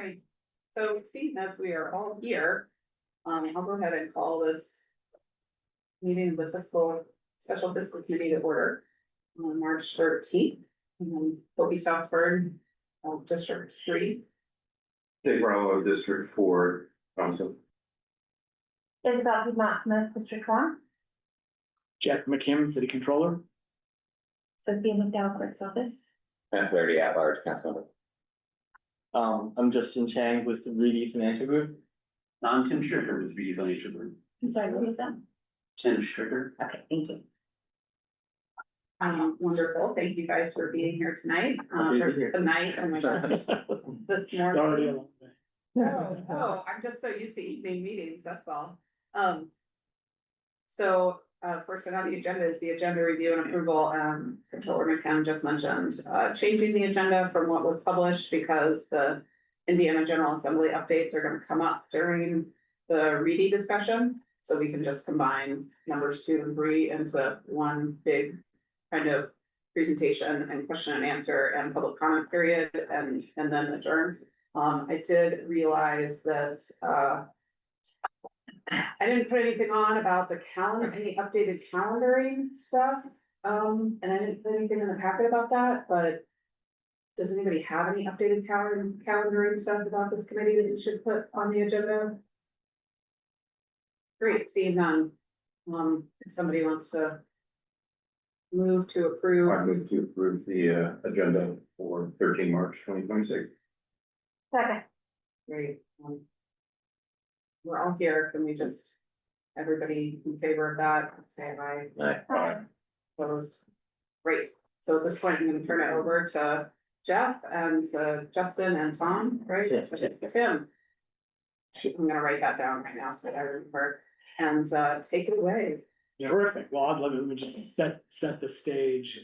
right, so seeing as we are all here, I'll go ahead and call this meeting of the special fiscal committee to order on March 13th. Bobby Southburn, District 3. Dave Rallo, District 4, Council. Isabel Piedmont Smith, District 1. Jeff McKim, City Controller. Sophia McDowell, Clerk's Office. Matt Flaherty, at large, council member. I'm Justin Chang with the Reedy Financial Group. I'm Tim Stricker with Reedy Financial Group. I'm sorry, what was that? Tim Stricker. Okay, thank you. Wonderful, thank you guys for being here tonight, for tonight, oh my God, this morning. Oh, I'm just so used to evening meetings, that's all. So, first thing on the agenda is the agenda review and approval. Controller McCann just mentioned, changing the agenda from what was published because the Indiana General Assembly updates are gonna come up during the Reedy discussion. So we can just combine numbers 2 and 3 into one big kind of presentation and question and answer and public comment period and then adjourn. I did realize that, I didn't put anything on about the calendar, any updated calendaring stuff. And I didn't put anything in the packet about that, but does anybody have any updated calendaring stuff about this committee that you should put on the agenda? Great, seeing none. If somebody wants to move to approve. I move to approve the agenda for 13 March 2026. Second. Great. We're all here. Can we just, everybody in favor of that, say aye. Aye. Opposed? Great. So at this point, I'm gonna turn it over to Jeff and to Justin and Tom, right? Tim. I'm gonna write that down right now so that I remember, and take it away. Terrific. Well, I'd love to just set the stage.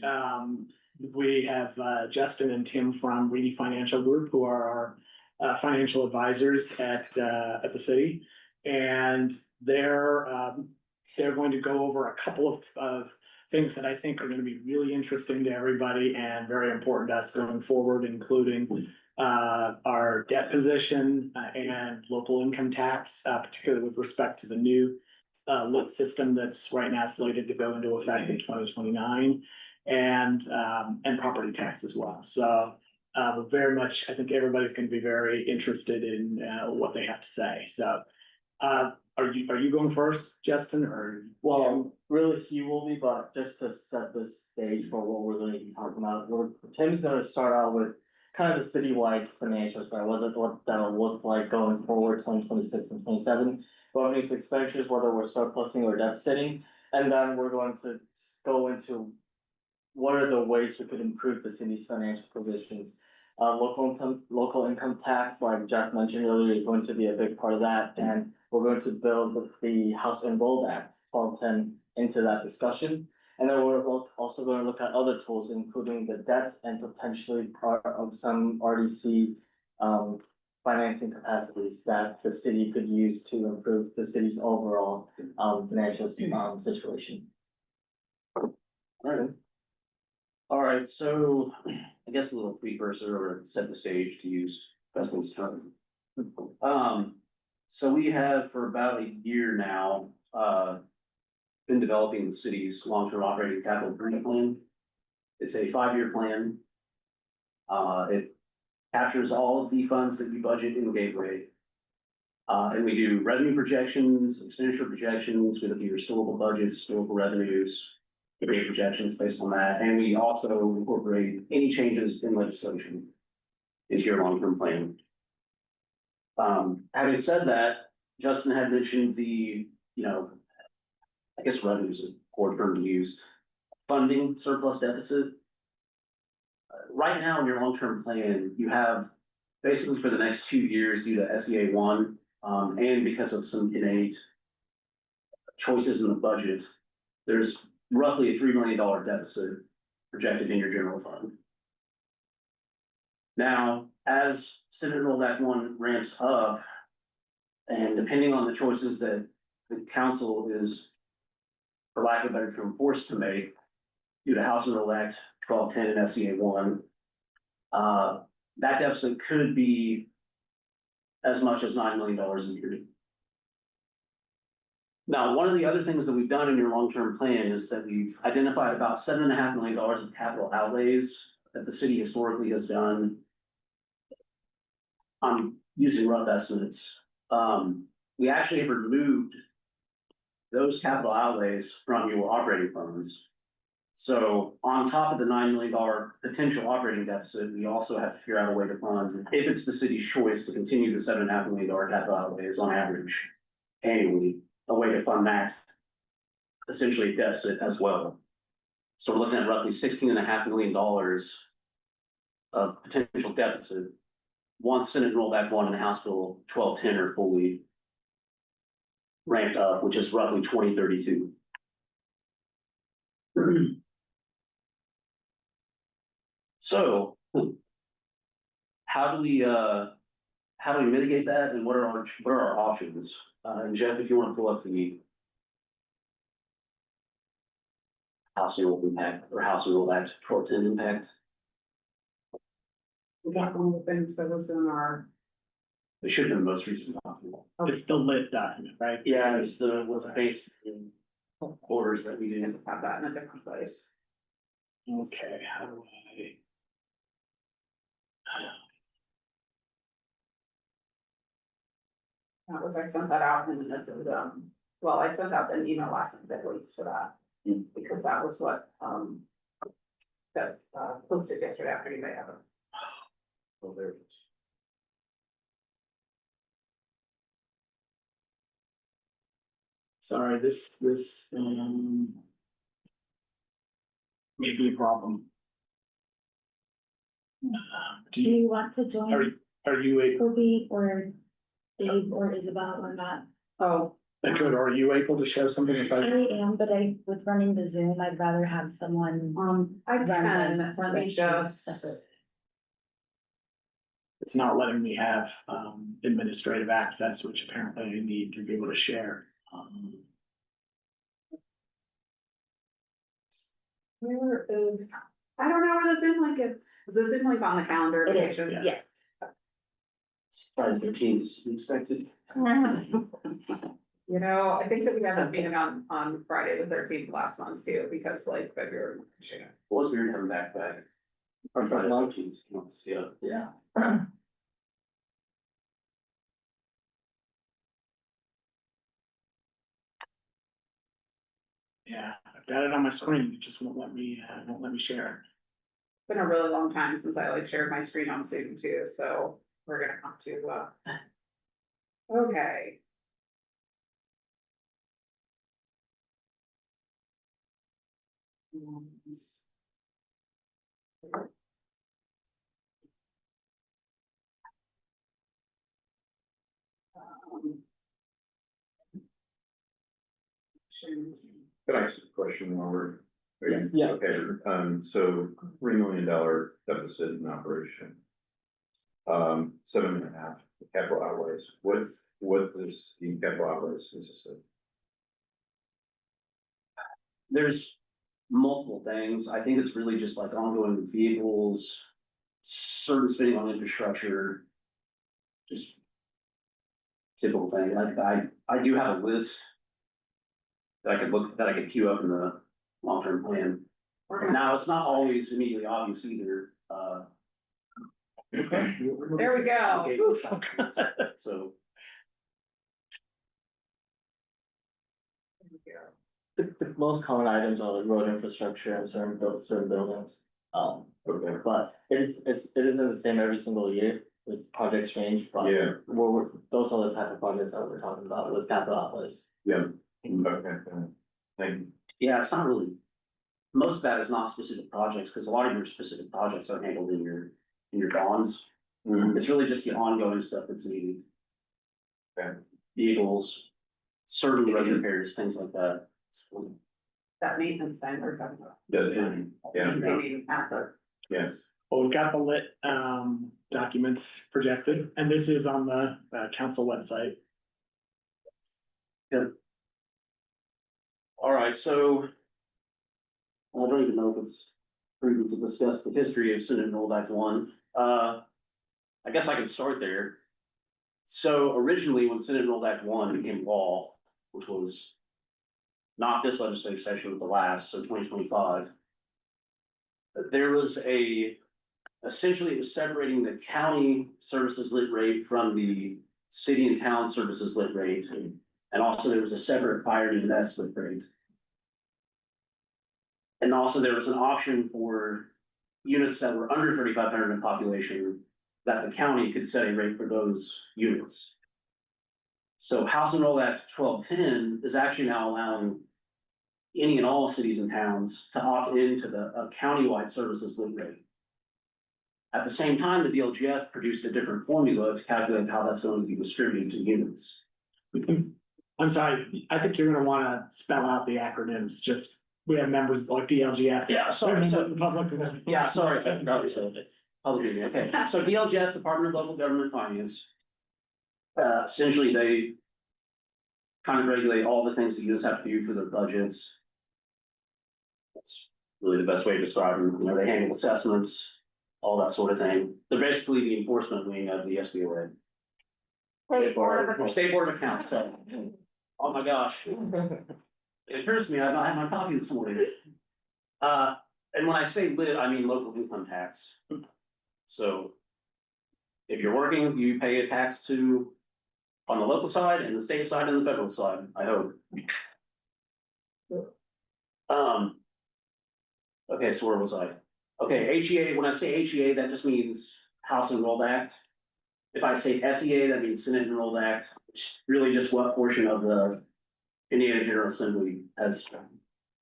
We have Justin and Tim from Reedy Financial Group, who are our financial advisors at the city, and they're going to go over a couple of things that I think are going to be really interesting to everybody and very important to us going forward, including our debt position and local income tax, particularly with respect to the new lit system that's right now slated to go into effect in 2029, and property tax as well. So very much, I think everybody's going to be very interested in what they have to say. So are you going first, Justin, or? Well, really he will be, but just to set the stage for what we're going to be talking about, Tim's going to start out with kind of the citywide financials, right? What that'll look like going forward, 2026 and 27. Revenues, expenditures, whether we're surplusing or deficiting, and then we're going to go into what are the ways we could improve the city's financial provisions. Local income tax, like Jeff mentioned earlier, is going to be a big part of that, and we're going to build the House Enrolled Act 1210 into that discussion. And then we're also going to look at other tools, including the debt and potentially part of some RDC financing capacities that the city could use to improve the city's overall financial situation. All right, so I guess a little precursor or set the stage to use Justin's term. So we have for about a year now been developing the city's long-term operating capital improvement plan. It's a 5-year plan. It captures all of the funds that we budget in the gateway. And we do revenue projections, expenditure projections, we look at your historical budgets, historical revenues, rate projections based on that. And we also incorporate any changes in legislation into your long-term plan. Having said that, Justin had mentioned the, I guess revenue is a poor term to use, funding surplus deficit. Right now in your long-term plan, you have basically for the next 2 years due to SEA 1 and because of some innate choices in the budget, there's roughly a $3 million deficit projected in your general fund. Now, as Senate Enrolled Act 1 ramps up, and depending on the choices that the council is, for lack of a better term, forced to make due to House Enrolled Act 1210 and SEA 1, that deficit could be as much as $9 million a year. Now, one of the other things that we've done in your long-term plan is that we've identified about $7.5 million of capital outlays that the city historically has done. I'm using rough estimates. We actually have removed those capital outlays from your operating funds. So on top of the $9 million potential operating deficit, we also have to figure out a way to fund, if it's the city's choice to continue the $7.5 million capital outlays on average annually, a way to fund that essentially deficit as well. So we're looking at roughly $16.5 million of potential deficit once Senate Rollback 1 and House Bill 1210 are fully ramped up, which is roughly 2032. So how do we mitigate that, and what are our options? And Jeff, if you want to pull up the House Rule impact or House Rule Act 1210 impact. Is that one of the things that was in our? It should have been the most recent document. It's the lit document, right? Yeah, it's the with the face orders that we did. Have that in a different place. Okay, how do I? That was, I sent that out and it did, well, I sent out an email last night that linked to that. Because that was what, that, posted yesterday after you may have it. Oh, there it is. Sorry, this may be a problem. Do you want to join Are you able, Kobe or Dave or Isabel or not? Oh, Dakota, are you able to show something if I I? am, but with running the Zoom, I'd rather have someone. I run can, the let me spreadsheet just. separate. It's not letting me have administrative access, which apparently I need to be able to share. Where is, I don't know where the Zoom link is the Zoom link on the calendar It is, invitation? yes. yes. Friday 13th is to be expected. You know, I think that we had this meeting on Friday the 13th last month too, because like February. It was weird having back to back. Or Friday 13th, months, yeah. Yeah. Yeah, I've got it on my screen, it just won't let me share. It's been a really long time since I like shared my screen on Zoom too, so we're gonna have to, okay. Can I ask a question while we're waiting? Yeah. Okay, so $3 million deficit in operation. 7.5 capital outlays. What is the capital outlays consist of? There's multiple things. I think it's really just like ongoing vehicles, certain spending on infrastructure. Just typical thing. Like I do have a list that I could queue up in the long-term plan. Now, it's not always immediately obvious either. There we go. So. The most common items are like road infrastructure and certain buildings. Okay. But it isn't the same every single year, as projects change, but. Yeah. Those are the type of projects that we're talking about, with capital outlays. Yeah. Okay. Thank you. Yeah, it's not really, most of that is not specific projects, because a lot of your specific projects are handled in your bonds. It's really just the ongoing stuff that's needed. Okay. Vehicles, certain road repairs, things like that. That maintenance thing we're talking about. Yeah, Maintaining after. yes. Well, we've got the lit documents projected, and this is on the council website. All right, so. I don't even know if it's prudent to discuss the history of Senate Rollback 1. I guess I can start there. So originally, when Senate Enrolled Act 1 became law, which was not this legislative session, but the last, so 2025, there was essentially it was separating the county services lit rate from the city and town services lit rate. And also there was a separate fire and EMS lit rate. And also there was an option for units that were under 3,500 in population that the county could set a rate for those units. So House Enrolled Act 1210 is actually now allowing any and all cities and towns to opt into a countywide services lit rate. At the same time, the DLGF produced a different formula to calculate how that's going to be distributed to units. I'm sorry, I think you're gonna wanna spell out the acronyms, just, we have members like DLGF. Yeah, sorry, Members so- of the public. Yeah, sorry, I forgot to say this. Public meeting, okay, so DLGF, Department of Local Government Finance. Essentially, they kind of regulate all the things that units have to do for their budgets. That's really the best way to describe them, you know, they handle assessments, all that sort of thing. They're basically the enforcement wing of the SBOA. State Board of Accounts. State Board of Accounts, so, oh my gosh. It occurs to me, I've not had my coffee this morning. And when I say lit, I mean local income tax. So if you're working, you pay a tax to, on the local side and the state side and the federal side, I hope. Okay, so where was I? Okay, HEA, when I say HEA, that just means House Enrolled Act. If I say SEA, that means Senate Enrolled Act, which really just what portion of the Indiana General Assembly has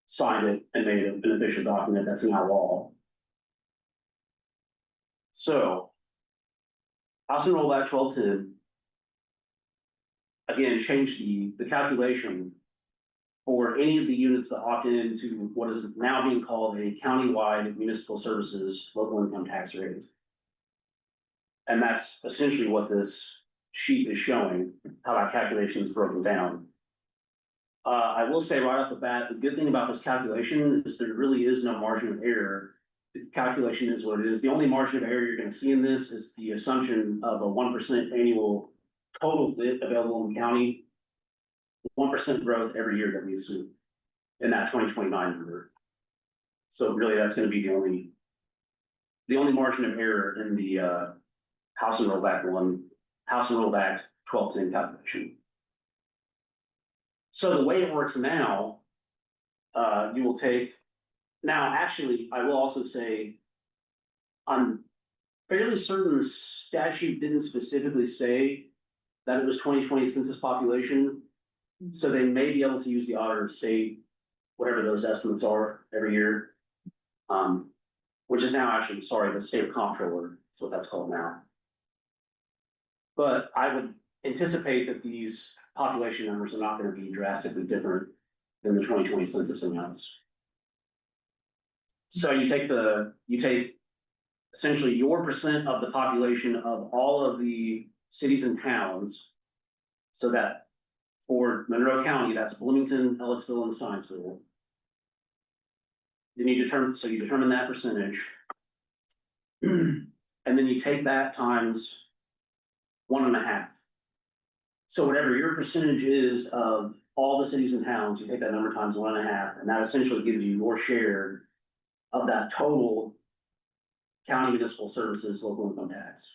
signed it and made it an official document that's now law. So, House Enrolled Act 1210, again, changed the calculation for any of the units that opt into what is now being called a countywide municipal services local income tax rate. And that's essentially what this sheet is showing, how that calculation is broken down. I will say right off the bat, the good thing about this calculation is there really is no margin of error. The calculation is what it is. The only margin of error you're going to see in this is the assumption of a 1% annual total lit available in the county. 1% growth every year that we assume in that 2029 number. So really, that's going to be the only margin of error in the House Enrolled Act 1210 calculation. So the way it works now, you will take, now actually, I will also say, I'm fairly certain the statute didn't specifically say that it was 2020 census population. So they may be able to use the auditor of state, whatever those estimates are every year. Which is now actually, sorry, the state comptroller, is what that's called now. But I would anticipate that these population numbers are not going to be drastically different than the 2020 census amounts. So you take essentially your percent of the population of all of the cities and towns. So that for Monroe County, that's Bloomington, Ellettsville, and Steinsville. Then you determine that percentage. And then you take that times 1.5. So whatever your percentage is of all the cities and towns, you take that number times 1.5, and that essentially gives you your share of that total county municipal services local income tax.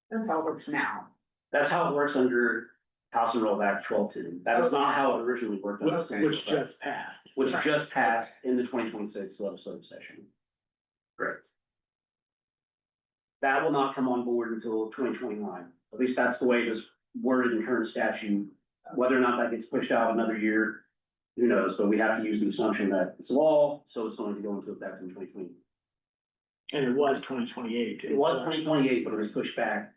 That's how it works now. That's how it works under House Enrolled Act 1210. That is not how it originally worked. under the Senate Which Enrolled Act, just passed. Which just passed in the 2026 legislative session. Correct. That will not come on board until 2029. At least that's the way it is worded in current statute. Whether or not that gets pushed out another year, who knows? But we have to use the assumption that it's law, so it's going to go into effect in 2020. And it was 2028. It was 2028, but it was pushed back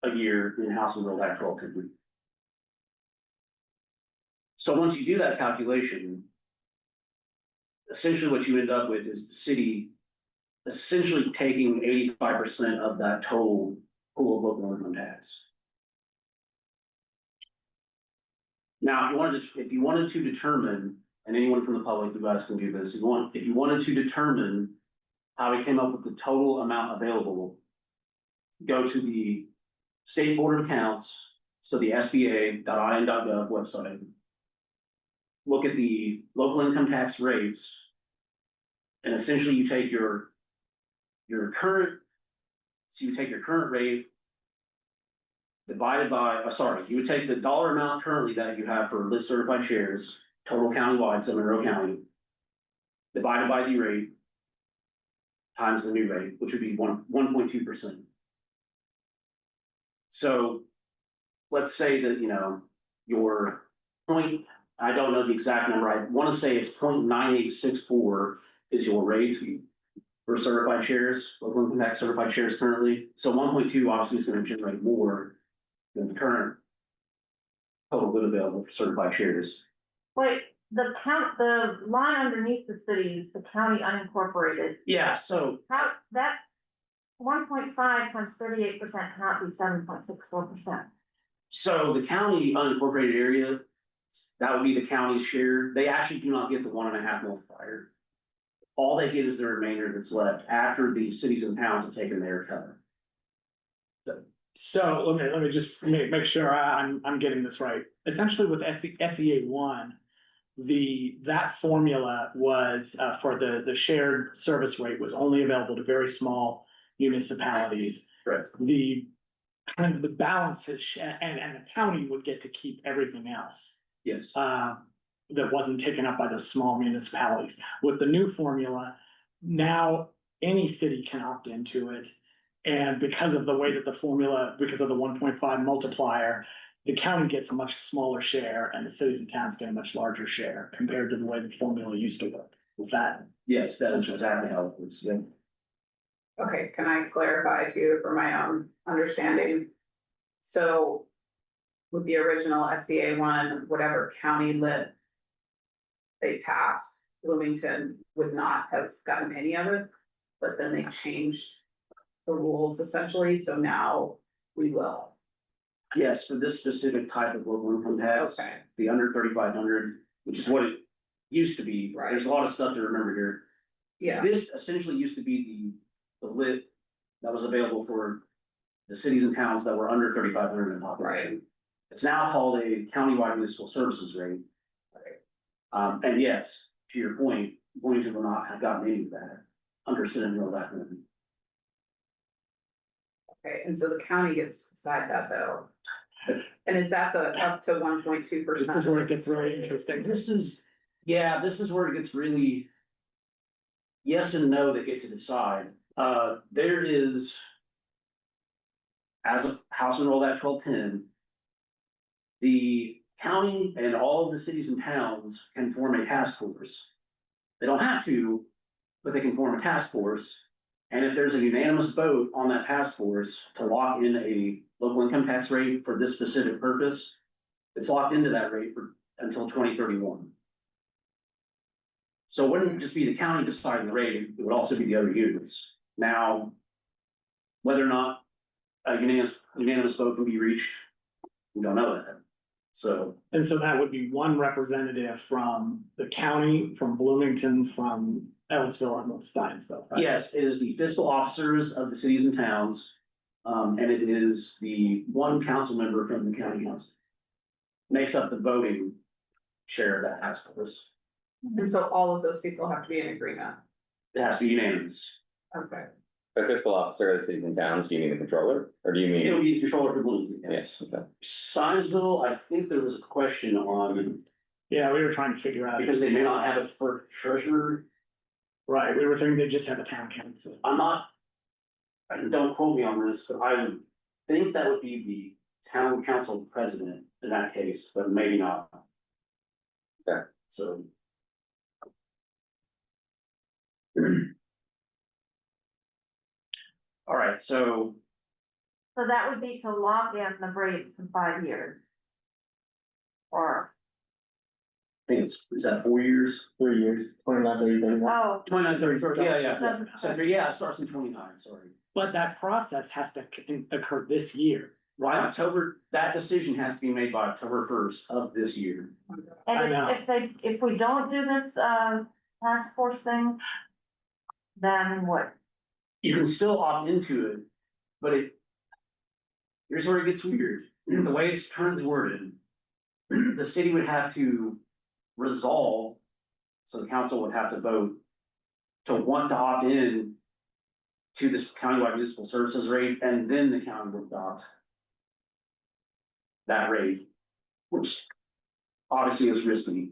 a year in House Enrolled Act 1210. So once you do that calculation, essentially what you end up with is the city essentially taking 85% of that total pool of local income tax. Now, if you wanted to determine, and anyone from the public, you guys can do this, if you wanted to determine how we came up with the total amount available, go to the State Board of Accounts, so the SBA.in.gov website. Look at the local income tax rates. And essentially you take your current, so you take your current rate divided by, you would take the dollar amount currently that you have for lit certified shares, total countywide, so Monroe County, divided by the rate times the new rate, which would be 1.2%. So let's say that, your point, I don't know the exact number, I want to say it's 0.9864 is your rate for certified shares, local income tax certified shares currently. So 1.2 obviously is going to generate more than the current total good available for certified shares. Wait, the line underneath the cities, the county unincorporated, Yeah, so how, that 1.5 times 38% cannot be 7.64%. So the county unincorporated area, that would be the county's share. They actually do not get the 1.5 multiplier. All they get is the remainder that's left after the cities and towns have taken their cut. So let me just make sure I'm getting this right. Essentially with SEA one, that formula was for the shared service rate was only available to very small municipalities. Correct. The kind of the balance is, and the county would get to keep everything else. Yes. That wasn't taken up by those small municipalities. With the new formula, now any city can opt into it. And because of the way that the formula, because of the 1.5 multiplier, the county gets a much smaller share and the cities and towns get a much larger share compared to the way the formula used to work. Is that? Yes, that is exactly how it works. Yeah. Okay, can I clarify too for my own understanding? So with the original SCA one, whatever county lit they passed, Bloomington would not have gotten any of it, but then they changed the rules essentially, so now we will. Yes, for this specific type of local income tax, Okay, the under 3,500, which is what it used to be. Right. There's a lot of stuff to remember here. yeah, This essentially used to be the lit that was available for the cities and towns that were under 3,500 in population. Right. It's now called a countywide municipal services rate. And yes, to your point, Bloomington will not have gotten any of that under Senate Bill that. okay, and so the county gets to decide that though. And is that the up to 1.2%? This is where it gets really interesting. This is where it gets really yes and no that get to decide. There is, as of House Enroll Act 1210, the county and all of the cities and towns can form a task force. They don't have to, but they can form a task force. And if there's a unanimous vote on that task force to lock in a local income tax rate for this specific purpose, it's locked into that rate until 2031. So it wouldn't just be the county deciding the rate, it would also be the other units. Now, whether or not a unanimous vote can be reached, we don't know that. So, And so that would be one representative from the county, from Bloomington, from Evansville, and Steinsville. Right? yes, it is the fiscal officers of the cities and towns. And it is the one council member from the county council. Makes up the voting share of that task force. And so all of those people have to be in agreement. It has to be unanimous. Okay, The fiscal officer of the cities and towns, do you mean the controller, or do you It'll mean? be the controller for Bloomington, yes. Yes, okay. Steinsville, I think there was a question on, Yeah, we were trying to figure out. because they may not have it for treasurer. Right, we were thinking they just have a town council. Don't quote me on this, but I would think that would be the town council president in that case, but maybe not. Okay. So. All right, so So that would be to lock in the rate for 5 years. Or, I think is that 4 years? 3 years, 29, 30, 31. oh, 29, 31, yeah. so- So, yeah, it starts in 29, sorry. But that process has to occur this year, By right? October, that decision has to be made by October 1st of this year. I and know. if we don't do this, task force thing, then what? You can still opt into it, but here's where it gets weird. The way it's currently worded, the city would have to resolve, so the council would have to vote to want to opt in to this countywide municipal services rate, and then the county would adopt that rate, which obviously is risky.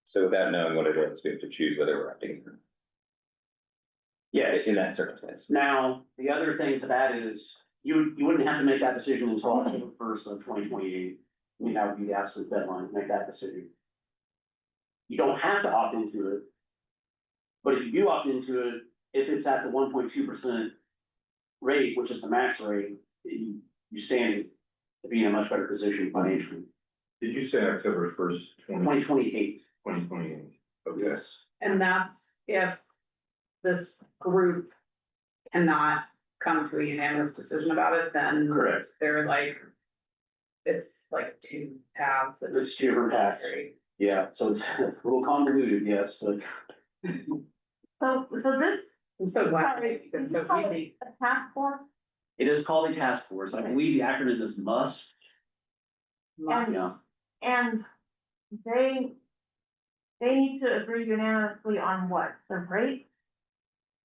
So without knowing what it is, we have to choose whether we're opting in. Yes. In that circumstance. Now, the other thing to that is, you wouldn't have to make that decision until October 1st of 2028. I mean, that would be the absolute deadline to make that decision. You don't have to opt into it. But if you do opt into it, if it's at the 1.2% rate, which is the max rate, you stand to be in a much better position financially. Did you say October 1st, 2028, 2028? Okay. yes. And that's if this group cannot come to a unanimous decision about it, then Correct. they're like, it's like two paths. and It's two different paths. Yeah, so it's a little convoluted, yes, but So this, I'm so glad sorry, it's is so this called easy. a task force? it is called a task force. I believe the acronym is MUST. And, Yeah. and they need to agree unanimously on what, the rate?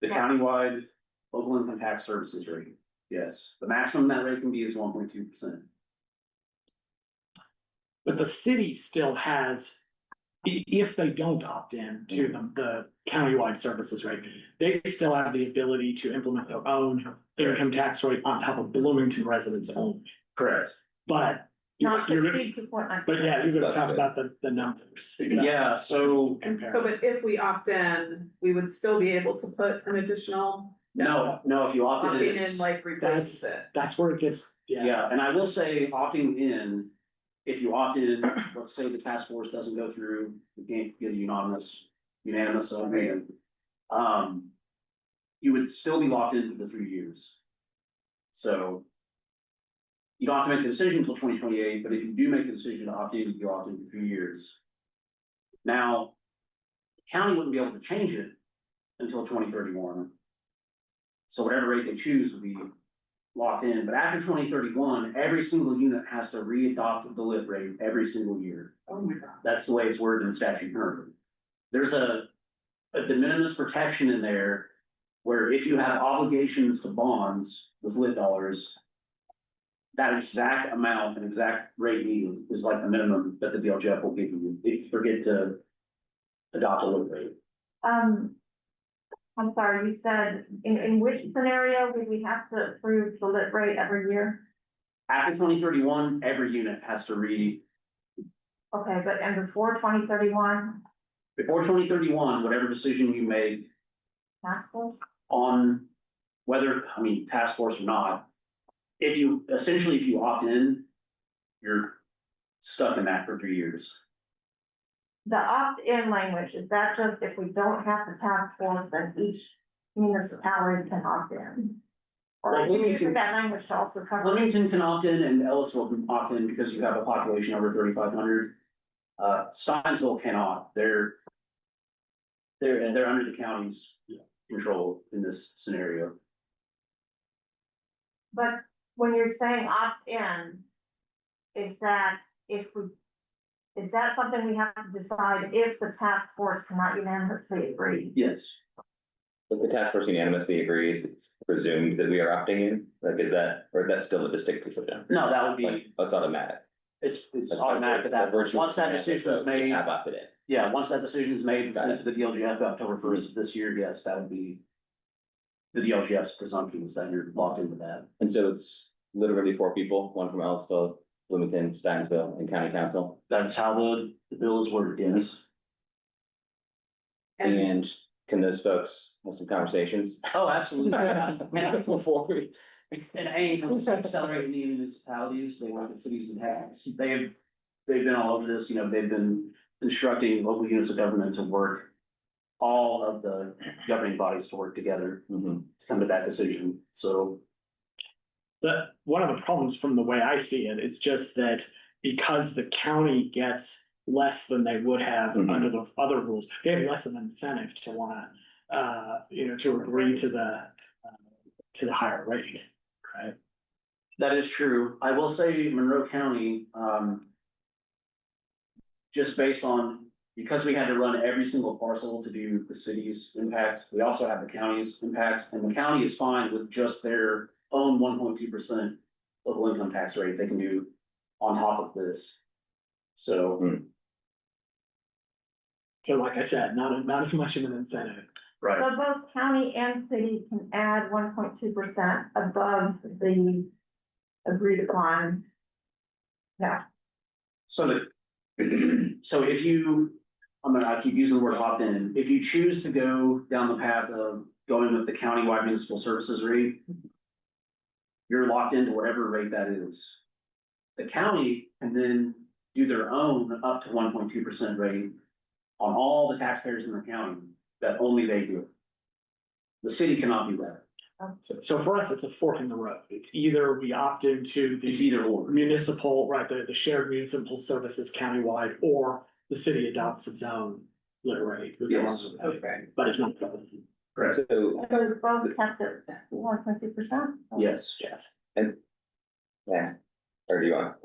The countywide local income tax services rate, yes. The maximum that rate can be is 1.2%. But the city still has, if they don't opt in to the countywide services rate, they still have the ability to implement their own income tax rate on top of Bloomington residents only. Correct. But Not to you're gonna, exceed 2.9. but yeah, you're gonna talk about the numbers. Yeah, so So, Comparison. but if we opt in, we would still be able to put an additional. no, if you opt in, Opting it's- in like replaces That's, it. that's where it gets, yeah. yeah, and I will say opting in, if you opt in, let's say the task force doesn't go through, you can't get a unanimous opinion. You would still be locked in for the 3 years. So. You don't have to make the decision until 2028, but if you do make the decision to opt in, you opt in for 3 years. Now, the county wouldn't be able to change it until 2031. So whatever rate they choose would be locked in, but after 2031, every single unit has to re-adopt the lit rate every single year. Oh my God. That's the way it's worded in statute currently. There's a de minimis protection in there where if you have obligations to bonds with lit dollars, that exact amount and exact rate needed is like the minimum that the DLGF will give you if you forget to adopt a lit rate. I'm sorry, you said, in which scenario would we have to approve the lit rate every year? After 2031, every unit has to Okay, but, and before 2031, before 2031, whatever decision you make task force? on whether, task force or not, if you opt in, you're stuck in that for 3 years. The opt-in language, is that just if we don't have the task force, then each municipality can opt in? Or Well, do you Bloomington- think that language should also cover? Bloomington can opt in and Ellisville can opt in because you have a population over 3,500. Steinsville cannot. They're under the county's control in this scenario. But when you're saying opt-in, is that is that something we have to decide if the task force cannot unanimously agree? Yes. If the task force unanimously agrees, it's presumed that we are opting in, like, is that, or is that still a distinct decision? No, that would Like, be, oh, it's automatic. it's That's automatic at that, virtual once that consent, decision is so we made, have opted in. yeah, once that decision is made, it's Got sent to the DLGF October 1st of this year, yes, that would be the DLGF's presumption is that you're locked into that. And so it's literally 4 people, one from Ellisville, Bloomington, Steinsville, and county council. That's how the bill is worded, yes. And And can those folks have some conversations? Oh, absolutely. Before we. And aim is just accelerating the municipalities, they want the cities and towns. They've been all over this, they've been instructing local units of government to work. All of the governing bodies to work together Mhm. to come to that decision, so. One of the problems from the way I see it is just that because the county gets less than they would have Mhm. under the other rules, they have less of an incentive to wanna, to agree to the higher rate, right? That is true. I will say Monroe County, just based on, because we had to run every single parcel to do the city's impact, we also have the county's impact, and the county is fine with just their own 1.2% local income tax rate they can do on top of this. So, So like I said, not as much of an incentive. right, So both county and city can add 1.2% above the agreed upon. Yeah, so so if you, I keep using the word opt in, if you choose to go down the path of going with the countywide municipal services rate, you're locked into whatever rate that is. The county can then do their own up to 1.2% rate on all the taxpayers in the county that only they do. The city cannot do that. So for us, it's a fork in the road. It's either we opt into It's the either or. municipal, right, the shared municipal services countywide, or the city adopts its own lit rate. Yes. Okay. But it's not. Correct. So, so both kept it 1.2%. Yes. Yes. yeah, or do you want?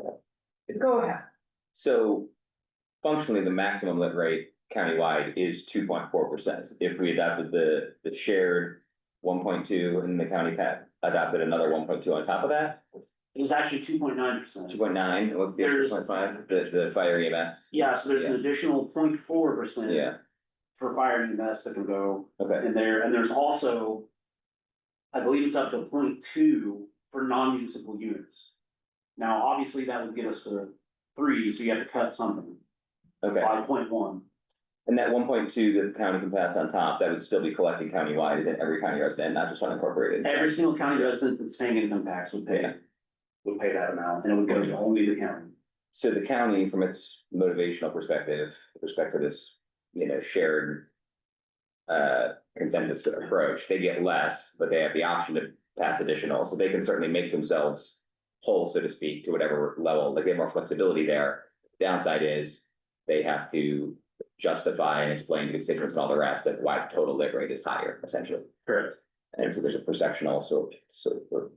Go ahead. So functionally, the maximum lit rate countywide is 2.4%. If we adopted the shared 1.2 and the county adopted another 1.2 on top of that, It was actually 2.9%. 2.9, and what's the other There's- 2.5? The fire EMS? Yeah, so there's an additional 0.4%. Yeah, For fire EMS that can go okay, in there, and there's also, I believe it's up to 0.2 for non-municipal units. Now, obviously, that would get us to 3, so you have to cut something okay. by 0.1. And that 1.2 that the county can pass on top, that would still be collecting countywide, is it every county resident, not just unincorporated? Every single county resident that's paying income tax would pay that amount, and it would go to only the county. So the county, from its motivational perspective, with respect to this, shared consensus approach, they get less, but they have the option to pass additional, so they can certainly make themselves whole, so to speak, to whatever level, like they have more flexibility there. Downside is they have to justify and explain to constituents and all the rest that why the total lit rate is higher, essentially. Correct. And so there's a perception also,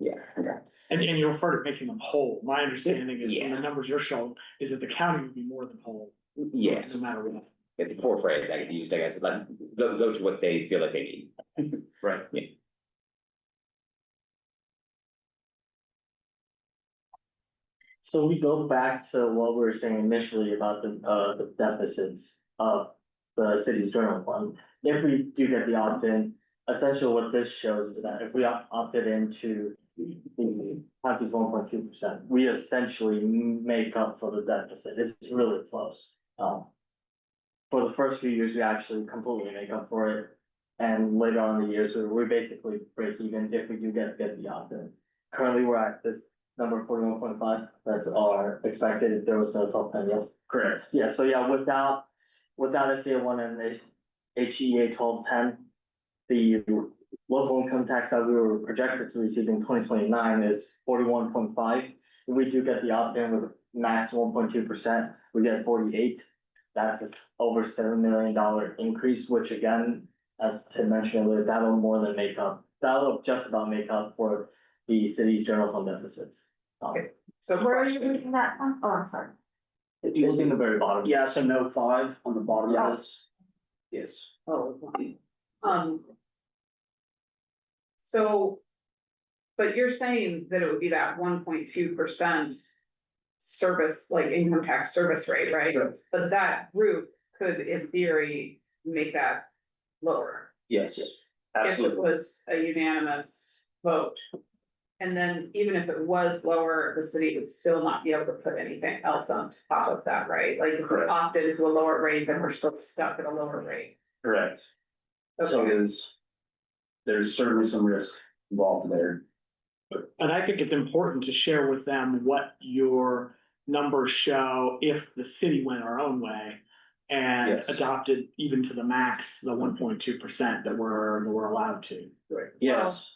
yeah, okay. And you refer to making them whole. My understanding is from Yeah. the numbers you're showing is that the county would be more than whole. Yes, No matter what. it's a poor phrase I could use, I guess, like, go to what they feel like they need. Right. Yeah. So we go back to what we were saying initially about the deficits of the city's general fund. If we do get the opt-in, essentially what this shows is that if we opted into the county's 1.2%, we essentially make up for the deficit. It's really close. For the first few years, we actually completely make up for it. And later on in the years, we basically break even if we do get the opt-in. Currently, we're at this number 41.5, that's our expected if there was no top 10, yes? Correct. Yeah, so yeah, without SCA1 and HEA 1210, the local income tax that we were projected to receive in 2029 is 41.5. If we do get the opt-in with max 1.2%, we get 48. That's over $7 million increase, which again, as Tim mentioned earlier, that'll just about make up for the city's general fund deficits. So Where are you question, reading that from? Oh, I'm sorry. If you It's look in in the very bottom. yeah, so note 5 on the bottom Yeah. of this. Yes. So, but you're saying that it would be that 1.2% service, like income tax service rate, right? Correct. But that group could, in theory, make that lower. Yes, If it absolutely. was a unanimous vote. And then even if it was lower, the city would still not be able to put anything else on top of that, right? Like if we Correct. opted into a lower rate, then we're still stuck at a lower rate. Correct. So Okay. there's certainly some risk involved there. And I think it's important to share with them what your numbers show if the city went our own way. And Yes. adopted even to the max, the 1.2% that we're allowed to. Right. Yes.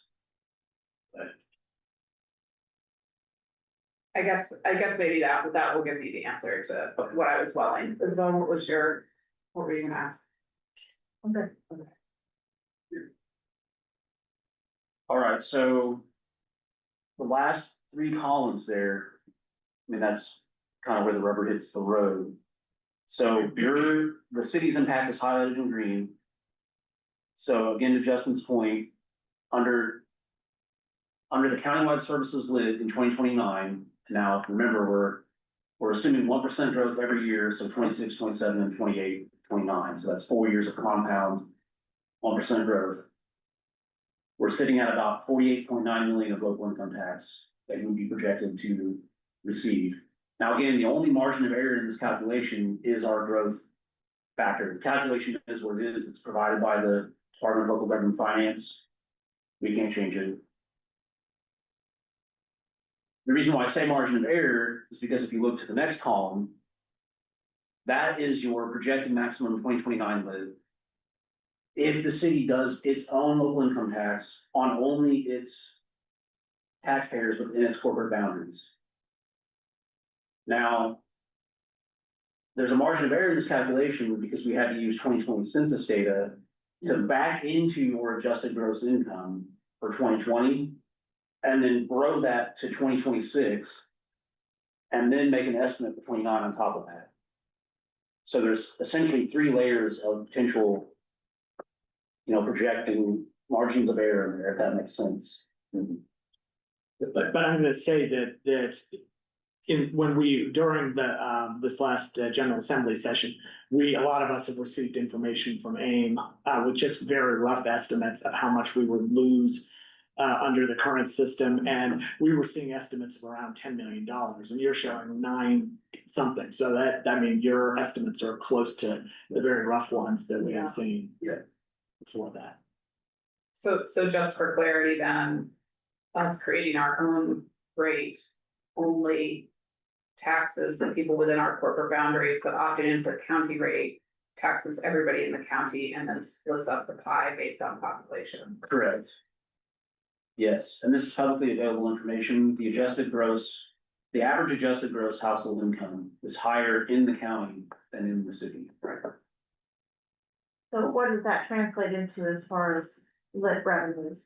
I guess maybe that will give me the answer to what I was welling. Isabel, what were you gonna ask? Okay. All right, so the last three columns there, I mean, that's kind of where the rubber hits the road. So the city's impact is highlighted in green. So again, to Justin's point, under the countywide services lid in 2029, now remember, we're assuming 1% growth every year, so 26, 27, and 28, 29. So that's 4 years of compound 1% growth. We're sitting at about 48.9 million of local income tax that you would be projected to receive. Now, again, the only margin of error in this calculation is our growth factor. The calculation is what it is. It's provided by the Department of Local Government Finance. We can't change it. The reason why I say margin of error is because if you look to the next column, that is your projected maximum 2029 lid. If the city does its own local income tax on only its taxpayers within its corporate boundaries. Now, there's a margin of error in this calculation because we had to use 2020 census data to back into your adjusted gross income for 2020, and then grow that to 2026, and then make an estimate for 29 on top of that. So there's essentially 3 layers of potential, projecting margins of error in there, if that makes sense. But I'm gonna say that during this last General Assembly session, a lot of us have received information from AIM with just very rough estimates of how much we would lose under the current system, and we were seeing estimates of around $10 million, and you're showing 9 something. So that your estimates are close to the very rough ones that we have seen before that. So just for clarity then, us creating our own rate only taxes the people within our corporate boundaries, but opting into the county rate taxes everybody in the county and then splits up the pie based on population. Correct. Yes, and this is publicly available information. The average adjusted gross household income is higher in the county than in the city. So what does that translate into as far as lit revenues?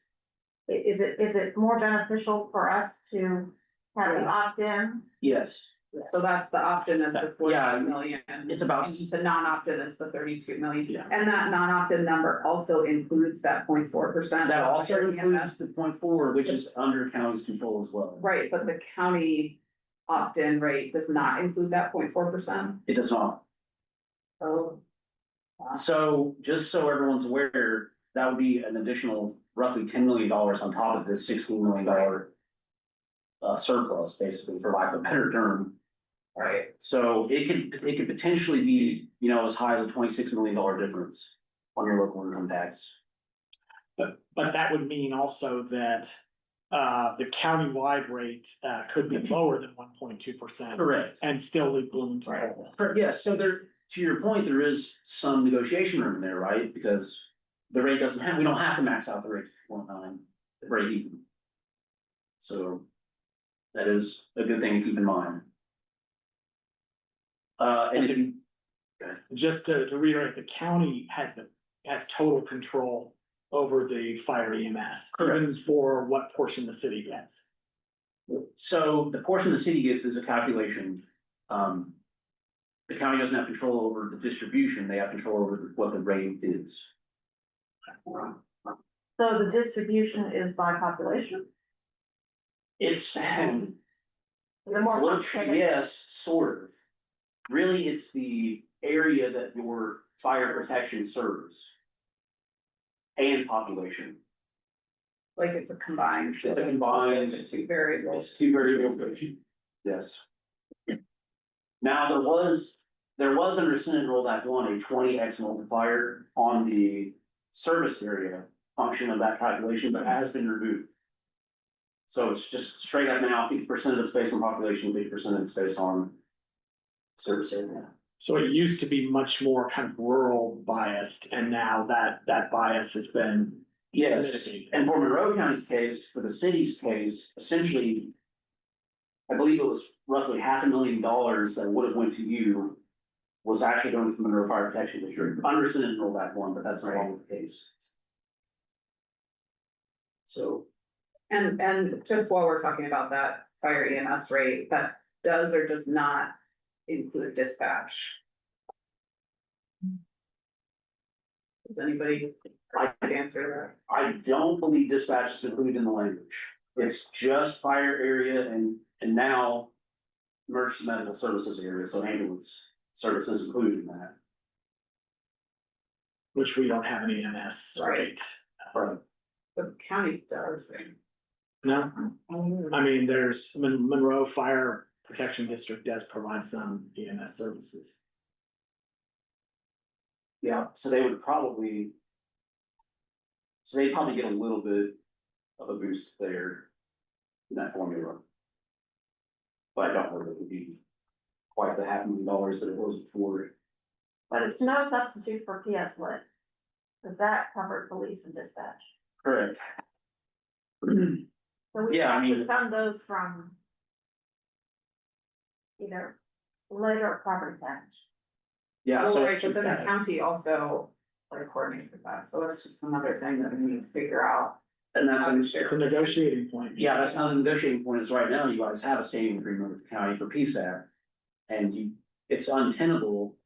Is it more beneficial for us to have the opt-in? Yes. So that's the opt-in is the 48 million. It's about- and the non-opt-in is the 32 million. Yeah. And that non-opt-in number also includes that 0.4%. That also includes the 0.4, which is under county's control as well. Right, but the county opt-in rate does not include that 0.4%. It does not. Oh. So just so everyone's aware, that would be an additional roughly $10 million on top of this $16 million surplus, basically, for lack of a better term. Right. So it could potentially be, as high as a $26 million difference on your local income tax. But that would mean also that the countywide rate could be lower than 1.2%. Correct. And still leave Bloomington whole. Yes, so to your point, there is some negotiation room there, right? Because the rate we don't have to max out the rate to 0.9, break even. So that is a good thing to keep in mind. And if you, Just to reiterate, the county has total control over the fire EMS. Correct. Even for what portion the city gets. so the portion the city gets is a calculation. The county doesn't have control over the distribution, they have control over what the rate is. So the distribution is by population? It's, The more complicated. yes, sort of. Really, it's the area that your fire protection serves. And population. Like it's a combined. It's a combined- The 2 variables. It's 2 variables. Yes. Now, there was under Senate Rule Act 1, a 20x multiplier on the service area function of that calculation, but has been removed. So it's just straight up now, 50% of it's based on population, 50% of it's based on service area. So it used to be much more kind of rural biased, and now that bias has been Yes, mitigated. and for Monroe County's case, for the city's case, essentially, I believe it was roughly $500,000 that would have went to you was actually going to Monroe Fire Protection District, under Senate Rule Act 1, but that's no longer the case. So, And just while we're talking about that, fire EMS rate that does or does not include dispatch? Does anybody answer I don't believe dispatch is included in the language. It's just fire area and now emergency medical services area, so ambulance services included in that. Which we don't have an EMS, right? Right. that? The county does, right? No, I mean, there's Monroe Fire Protection District does provide some EMS services. Yeah, so they would probably. So they probably get a little bit of a boost there in that formula. But I don't know that it would be quite the $500,000 that it was before. But it's no substitute for PS lit. Cause that covered police and dispatch. Correct. So we Yeah, I have to mean- fund those from. Either lit or property tax. Yeah, Well, so right, but then the county also like coordinates with that, so that's just another thing that we need to figure out. and that's, How to It's share. a negotiating point. yeah, that's not the negotiating point is right now, you guys have a standing agreement with the county for PSAP. And it's untenable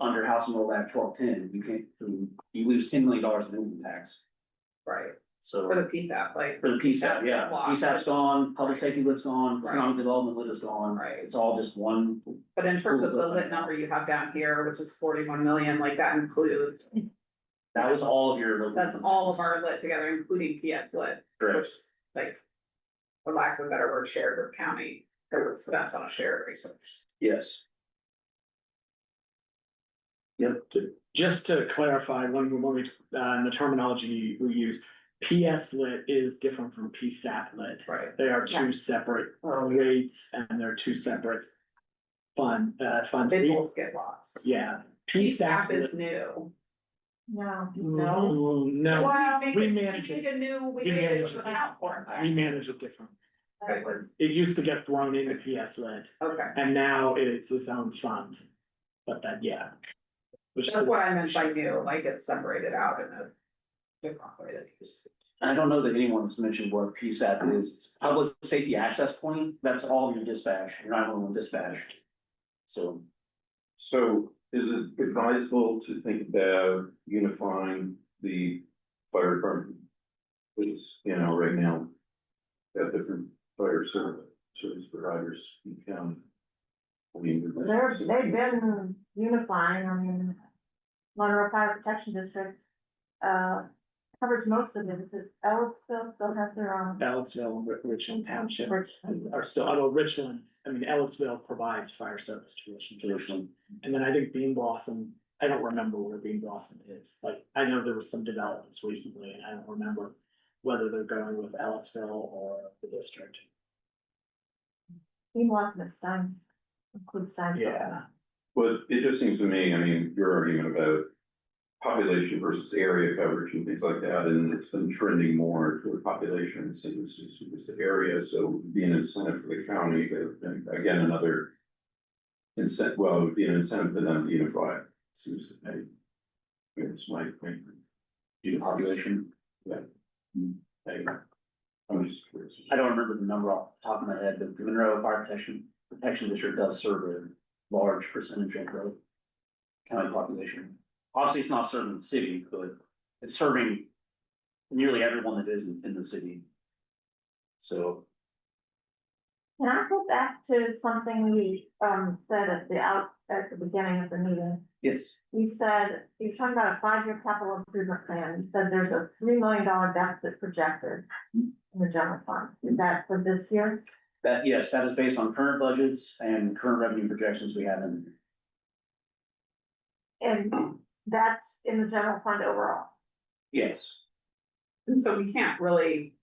under House Bill Act 1210, you can't, you lose $10 million in income tax, Right, so. for the PSAP, like, For the PSAP, yeah, Block. PSAP's gone, public safety lit's gone, Right. economic development lit is gone, Right. it's all just one. but in terms of the lit number you have down here, which is 41 million, like that includes. That was all of your. That's all of our lit together, including PS lit, which Correct. is like. For lack of a better word, shared with county, it was spent on a shared resource. Yes. Yep, Just to clarify, when we, the terminology we use, PS lit is different from PSAP lit. Right. They are two separate rates and they're two separate funds. They both get lost. Yeah. PSAP lit- is new. No. No. No, Well, we manage We it. made a new, we We made manage it it. account for it. we manage it different. Okay. It used to get thrown into PS lit Okay, and now it's its own fund. But that, yeah. Which that's what I meant by new, like it's separated out in a different way that you just. and I don't know that anyone's mentioned what PSAP is, it's public safety access point, that's all your dispatch, your 911 dispatch. So, So is it advisable to think about unifying the fire department? Because, right now, we have different fire service providers in county. I mean. They've been unifying, I mean. Monroe Fire Protection District, covers most of it, Ellisville still has their own. Ellisville and Richland Township Richland. are still, although Richland, I mean, Ellisville provides fire service to Richland. traditionally, And then I think Bean Blossom, I don't remember where Bean Blossom is, like, I know there was some developments recently, and I don't remember whether they're going with Ellisville or the district. He wants the Steins, includes Steins. Yeah. But it just seems to me, I mean, your argument about population versus area coverage and things like that, and it's been trending more toward population, so this is the area, so it would be an incentive for the county, and again, another incentive, well, it would be an incentive for them to unify, seems to me. It's my opinion. due to population. Anyway, I'm just curious. I don't remember the number off the top of my head, but the Monroe Fire Protection District does serve a large percentage of the county population. Obviously, it's not serving the city, but it's serving nearly everyone that is in the city. So, Can I go back to something we, said at the beginning of the meeting? yes, You said, you were talking about a 5-year capital improvement plan, you said there's a $3 million deficit projected in the general fund, is that for this year? yes, that is based on current budgets and current revenue projections we have in. And that's in the general fund overall. Yes, And so we can't really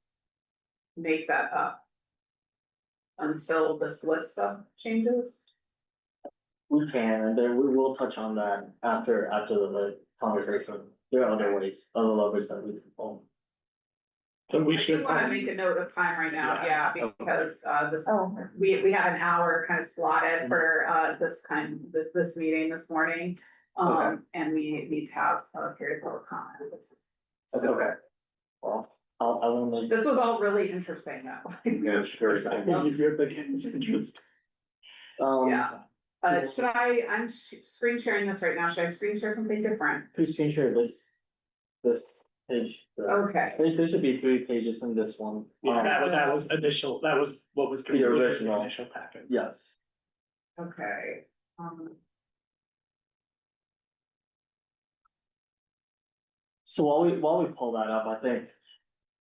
make that up until the split stuff changes. We can, and then we will touch on that after the conversation. There are other ways, other levers that we can pull. So we I should. do wanna make a note of time right now, yeah, because, this, Oh, we have an hour kind of slotted for, this meeting this morning. And we need to have a period of public comment. So, okay. Well, I wanna, This was all really interesting though. Yeah, it's very. You're the kid's interest. Yeah. I'm screen sharing this right now. Should I screen share something different? please screen share this page. Okay. There should be 3 pages in this one. Yeah, that was initial, that was what was. The original. Initial packet. Yes. Okay. So while we pull that up, I think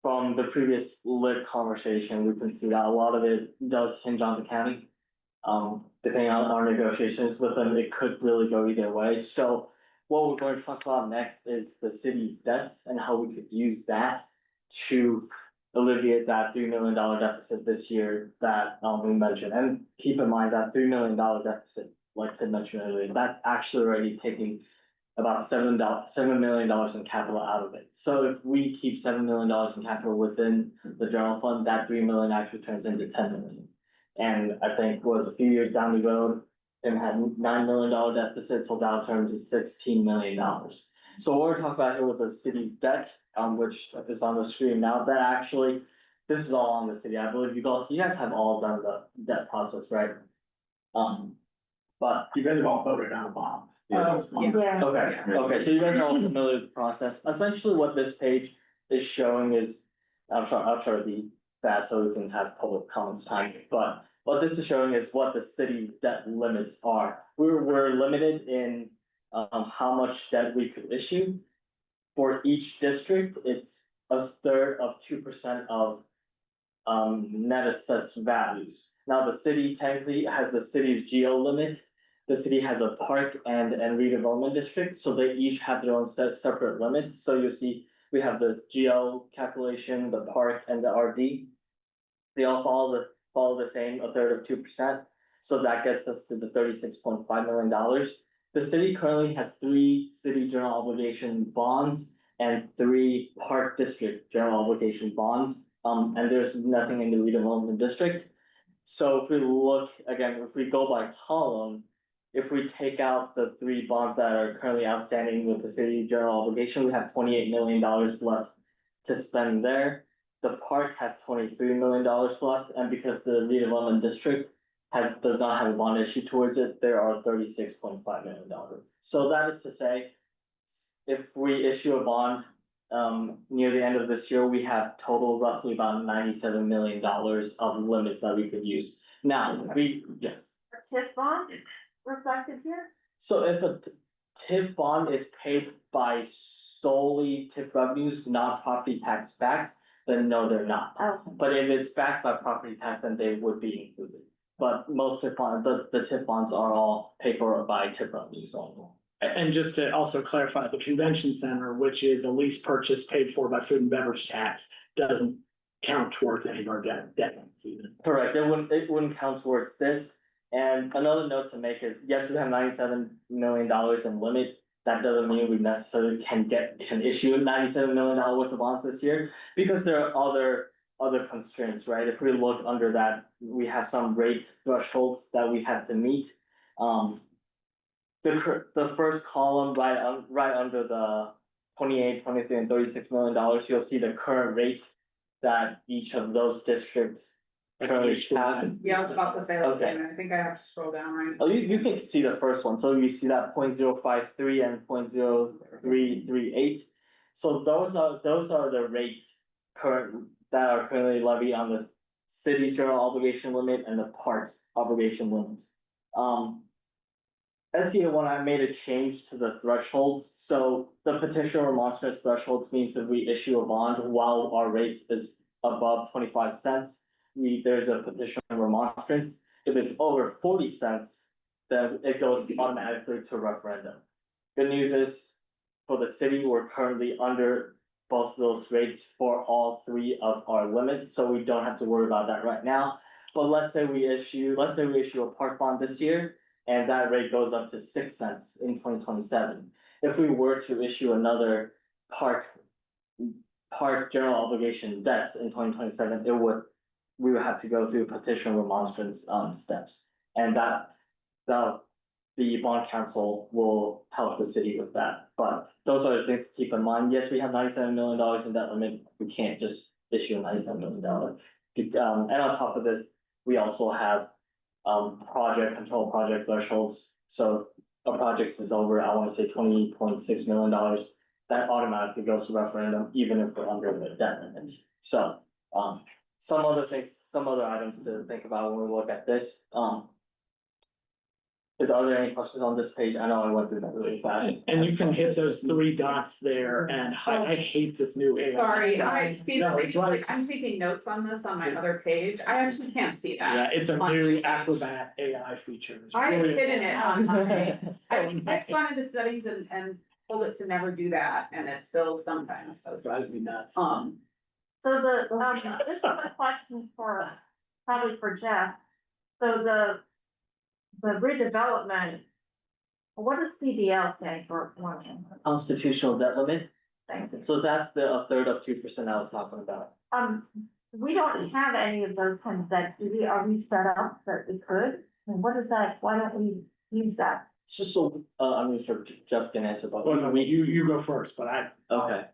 from the previous lit conversation, we can see that a lot of it does hinge on the county. Depending on our negotiations with them, it could really go either way. So what we're going to talk about next is the city's debts and how we could use that to alleviate that $3 million deficit this year that we mentioned. And keep in mind that $3 million deficit, like Ted mentioned earlier, that's actually already taking about $7 million in capital out of it. So if we keep $7 million in capital within the general fund, that 3 million actually turns into 10 million. And I think was a few years down the road, Tim had $9 million deficit, so that'll turn to $16 million. So what we're talking about here with the city's debt, which is on the screen now, that actually, this is all on the city. I believe you guys have all done the debt process, right? But You guys have all voted on a bond. Yeah. okay, so you guys are all familiar with the process. Essentially what this page is showing is, I'll try to be fast so we can have public comments time, but what this is showing is what the city debt limits are. We're limited in how much debt we could issue. For each district, it's a third of 2% of net assessed values. Now, the city technically has the city's geo limit. The city has a park and redevelopment district, so they each have their own separate limits. So you'll see we have the geo calculation, the park and the RD. They all follow the same, a third of 2%. So that gets us to the $36.5 million. The city currently has 3 city general obligation bonds and 3 park district general obligation bonds. And there's nothing in the redevelopment district. So if we look again, if we go by column, if we take out the 3 bonds that are currently outstanding with the city general obligation, we have $28 million left to spend there. The park has $23 million left, and because the redevelopment district does not have a bond issue towards it, there are $36.5 million. So that is to say, if we issue a bond near the end of this year, we have total roughly about $97 million of limits that we could use. Now, yes. TIF bond reflected here? So if a TIF bond is paid by solely TIF revenues, not property tax backed, then no, they're not. Oh, But if it's backed by property tax, then they would be included. But most TIF bonds, the TIF bonds are all paid for by TIF revenues only. And just to also clarify, the convention center, which is a lease purchase paid for by food and beverage tax, doesn't count towards any of our debt either. Correct, it wouldn't count towards this. And another note to make is, yes, we have $97 million in limit. That doesn't mean we necessarily can issue $97 million worth of bonds this year, because there are other constraints, right? If we look under that, we have some rate thresholds that we have to meet. The first column right under the 28, 23, and $36 million, you'll see the current rate that each of those districts currently have. Yeah, I was about to say, Okay. I think I have to scroll down right. Oh, you can see the first one, so you see that 0.053 and 0.0338. So those are the rates that are currently levied on the city's general obligation limit and the park's obligation limit. SCA one, I made a change to the thresholds, so the petition remonstrance thresholds means if we issue a bond while our rates is above 25 cents, there's a petition remonstrance. If it's over 40 cents, then it goes automatically to referendum. Good news is, for the city, we're currently under both those rates for all 3 of our limits, so we don't have to worry about that right now. But let's say we issue a park bond this year, and that rate goes up to 6 cents in 2027. If we were to issue another park general obligation debt in 2027, we would have to go through petition remonstrance steps. And that the bond council will help the city with that, but those are the things to keep in mind. Yes, we have $97 million in debt limit, we can't just issue a $97 million. And on top of this, we also have project thresholds, so a project is over, I wanna say $20.6 million. That automatically goes to referendum, even if we're under the debt limit. So, some other things, some other items to think about when we look at this, are there any questions on this page? I know I went through that really fast. And you can hit those three dots there, and I hate this new AI. Sorry, I see, No, that it's right. I'm taking notes on this on my other page, I actually can't see Yeah, that. it's a on new my page. Acrobat AI feature. It's I have really hidden it on my, So I've gone into settings and told it to never do that, and it still sometimes does. drives me nuts. So this is a question for, probably for Jeff. So the redevelopment, what does CDL stand for? Constitutional debt limit, Thank you. so that's the a third of 2% I was talking about. We don't have any of those kinds of debt. Are we set up that we could? And what is that? Why don't we use that? So, I'm sure Jeff can answer, but Well, no, you go first, but okay.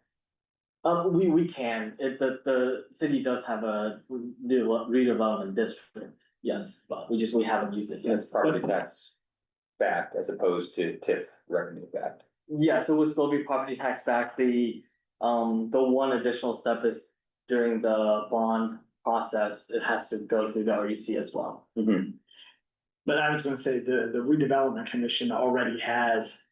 We can, the city does have a redevelopment district, yes, but we haven't used it And yet. it's property tax backed as opposed to TIF revenue backed. Yes, it will still be property tax back, the one additional step is during the bond process, it has to go through the REC as well. But I was gonna say, the redevelopment commission already has,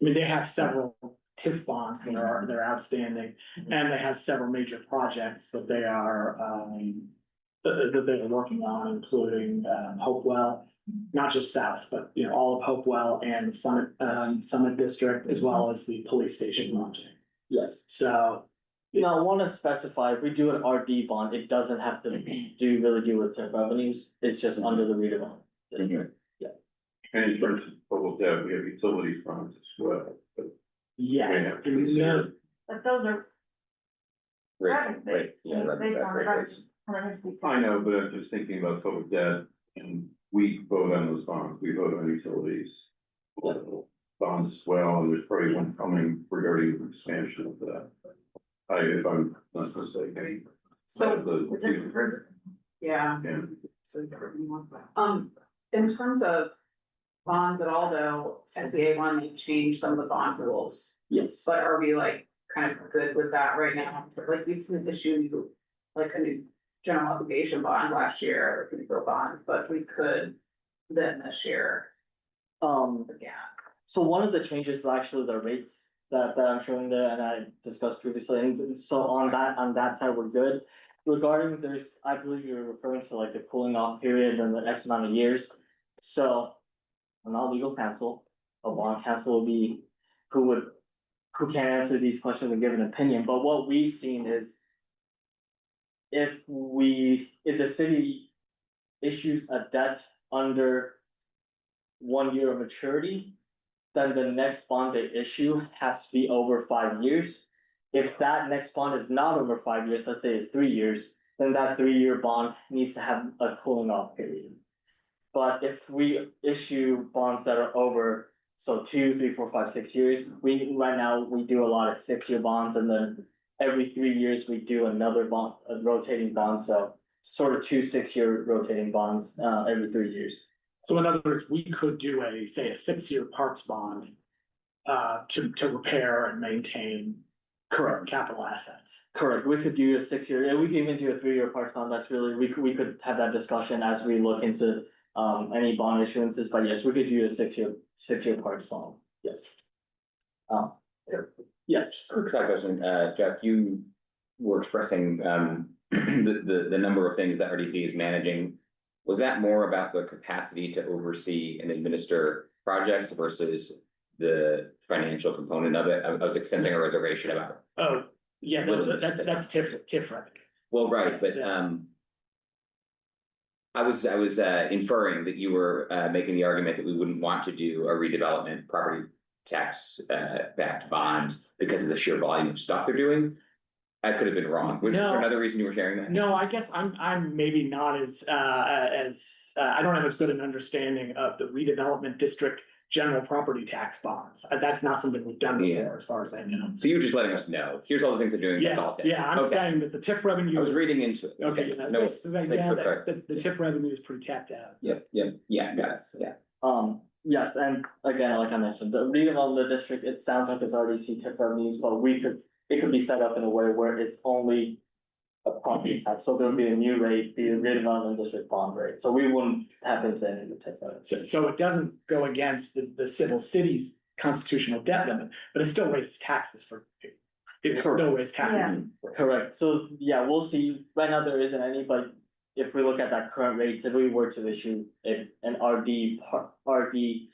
I mean, they have several TIF bonds that they're outstanding. And they have several major projects that they are, that they're working on, including, Hopewell. Not just South, but, you know, all of Hopewell and Summit District, as well as the police station project. Yes. So. Now, I wanna specify, if we do an RD bond, it doesn't have to really do with TIF revenues, it's just under the redevelopment district. And in terms of total debt, we have utilities funds as well, but Yes. we have to consider. But those are. Right, yeah, revenue Based backed on rate revenue. base. I know, but I'm just thinking about total debt, and we vote on those bonds, we vote on utilities. Bonds as well, and there's probably one coming regarding the expansion of that. If I'm not mistaken. So, yeah. Yeah. In terms of bonds at all though, SBA one, they changed some of the bond rules, Yes. but are we like kind of good with that right now? Like we can issue like a new general obligation bond last year, like a new bond, but we could then this year, yeah. So one of the changes is actually the rates that I'm showing there, and I discussed previously, and so on that side, we're good. Regarding I believe you're referring to like the cooling off period and the X amount of years. So, I'm not legal counsel, a bond counsel will be, who can answer these questions and give an opinion, but what we've seen is if the city issues a debt under 1 year of maturity, then the next bond they issue has to be over 5 years. If that next bond is not over 5 years, let's say it's 3 years, then that 3-year bond needs to have a cooling off period. But if we issue bonds that are over, so 2, 3, 4, 5, 6 years, right now, we do a lot of 6-year bonds, and then every 3 years, we do another bond, a rotating bond, so sort of 2 6-year rotating bonds, every 3 years. So in other words, we could do a 6-year parks bond, to repair and maintain. Correct. Capital assets. Correct, we could do a 6-year, we could even do a 3-year park bond, that's really, we could have that discussion as we look into any bond issuances, but yes, we could do a 6-year parks bond, yes. Yes. Just a quick side question, Jeff, you were expressing, the number of things that RDC is managing. Was that more about the capacity to oversee and administer projects versus the financial component of it? I was sensing a reservation about it. Oh, yeah, no, that's TIF revenue. Well, right, but, Yeah. I was inferring that you were, making the argument that we wouldn't want to do a redevelopment property tax, backed bond because of the sheer volume of stuff they're doing. I could have been wrong. Was there No. another reason you were sharing that? No, I guess I'm maybe not as I don't have as good an understanding of the redevelopment district general property tax bonds. That's not something we've done before, as far as I know. So you're just letting us know, here's all the things they're doing, that's all. Yeah, I'm Okay. saying that the TIF revenue. I was is- reading into it. Okay, No, yeah, the TIF revenue is pretty tapped out. yeah, got it, yeah. Yes, and again, like I mentioned, the redevelopment district, it sounds like it's already TIF revenues, but it could be set up in a way where it's only a property tax, so there'll be a new rate, be a redevelopment district bond rate, so we wouldn't tap into any of the TIF revenues. So it doesn't go against the civil city's constitutional debt limit, but it still raises taxes for. It still raises taxes. Correct, so yeah, we'll see, right now there isn't any, but if we look at that current rate, if we were to issue an RD property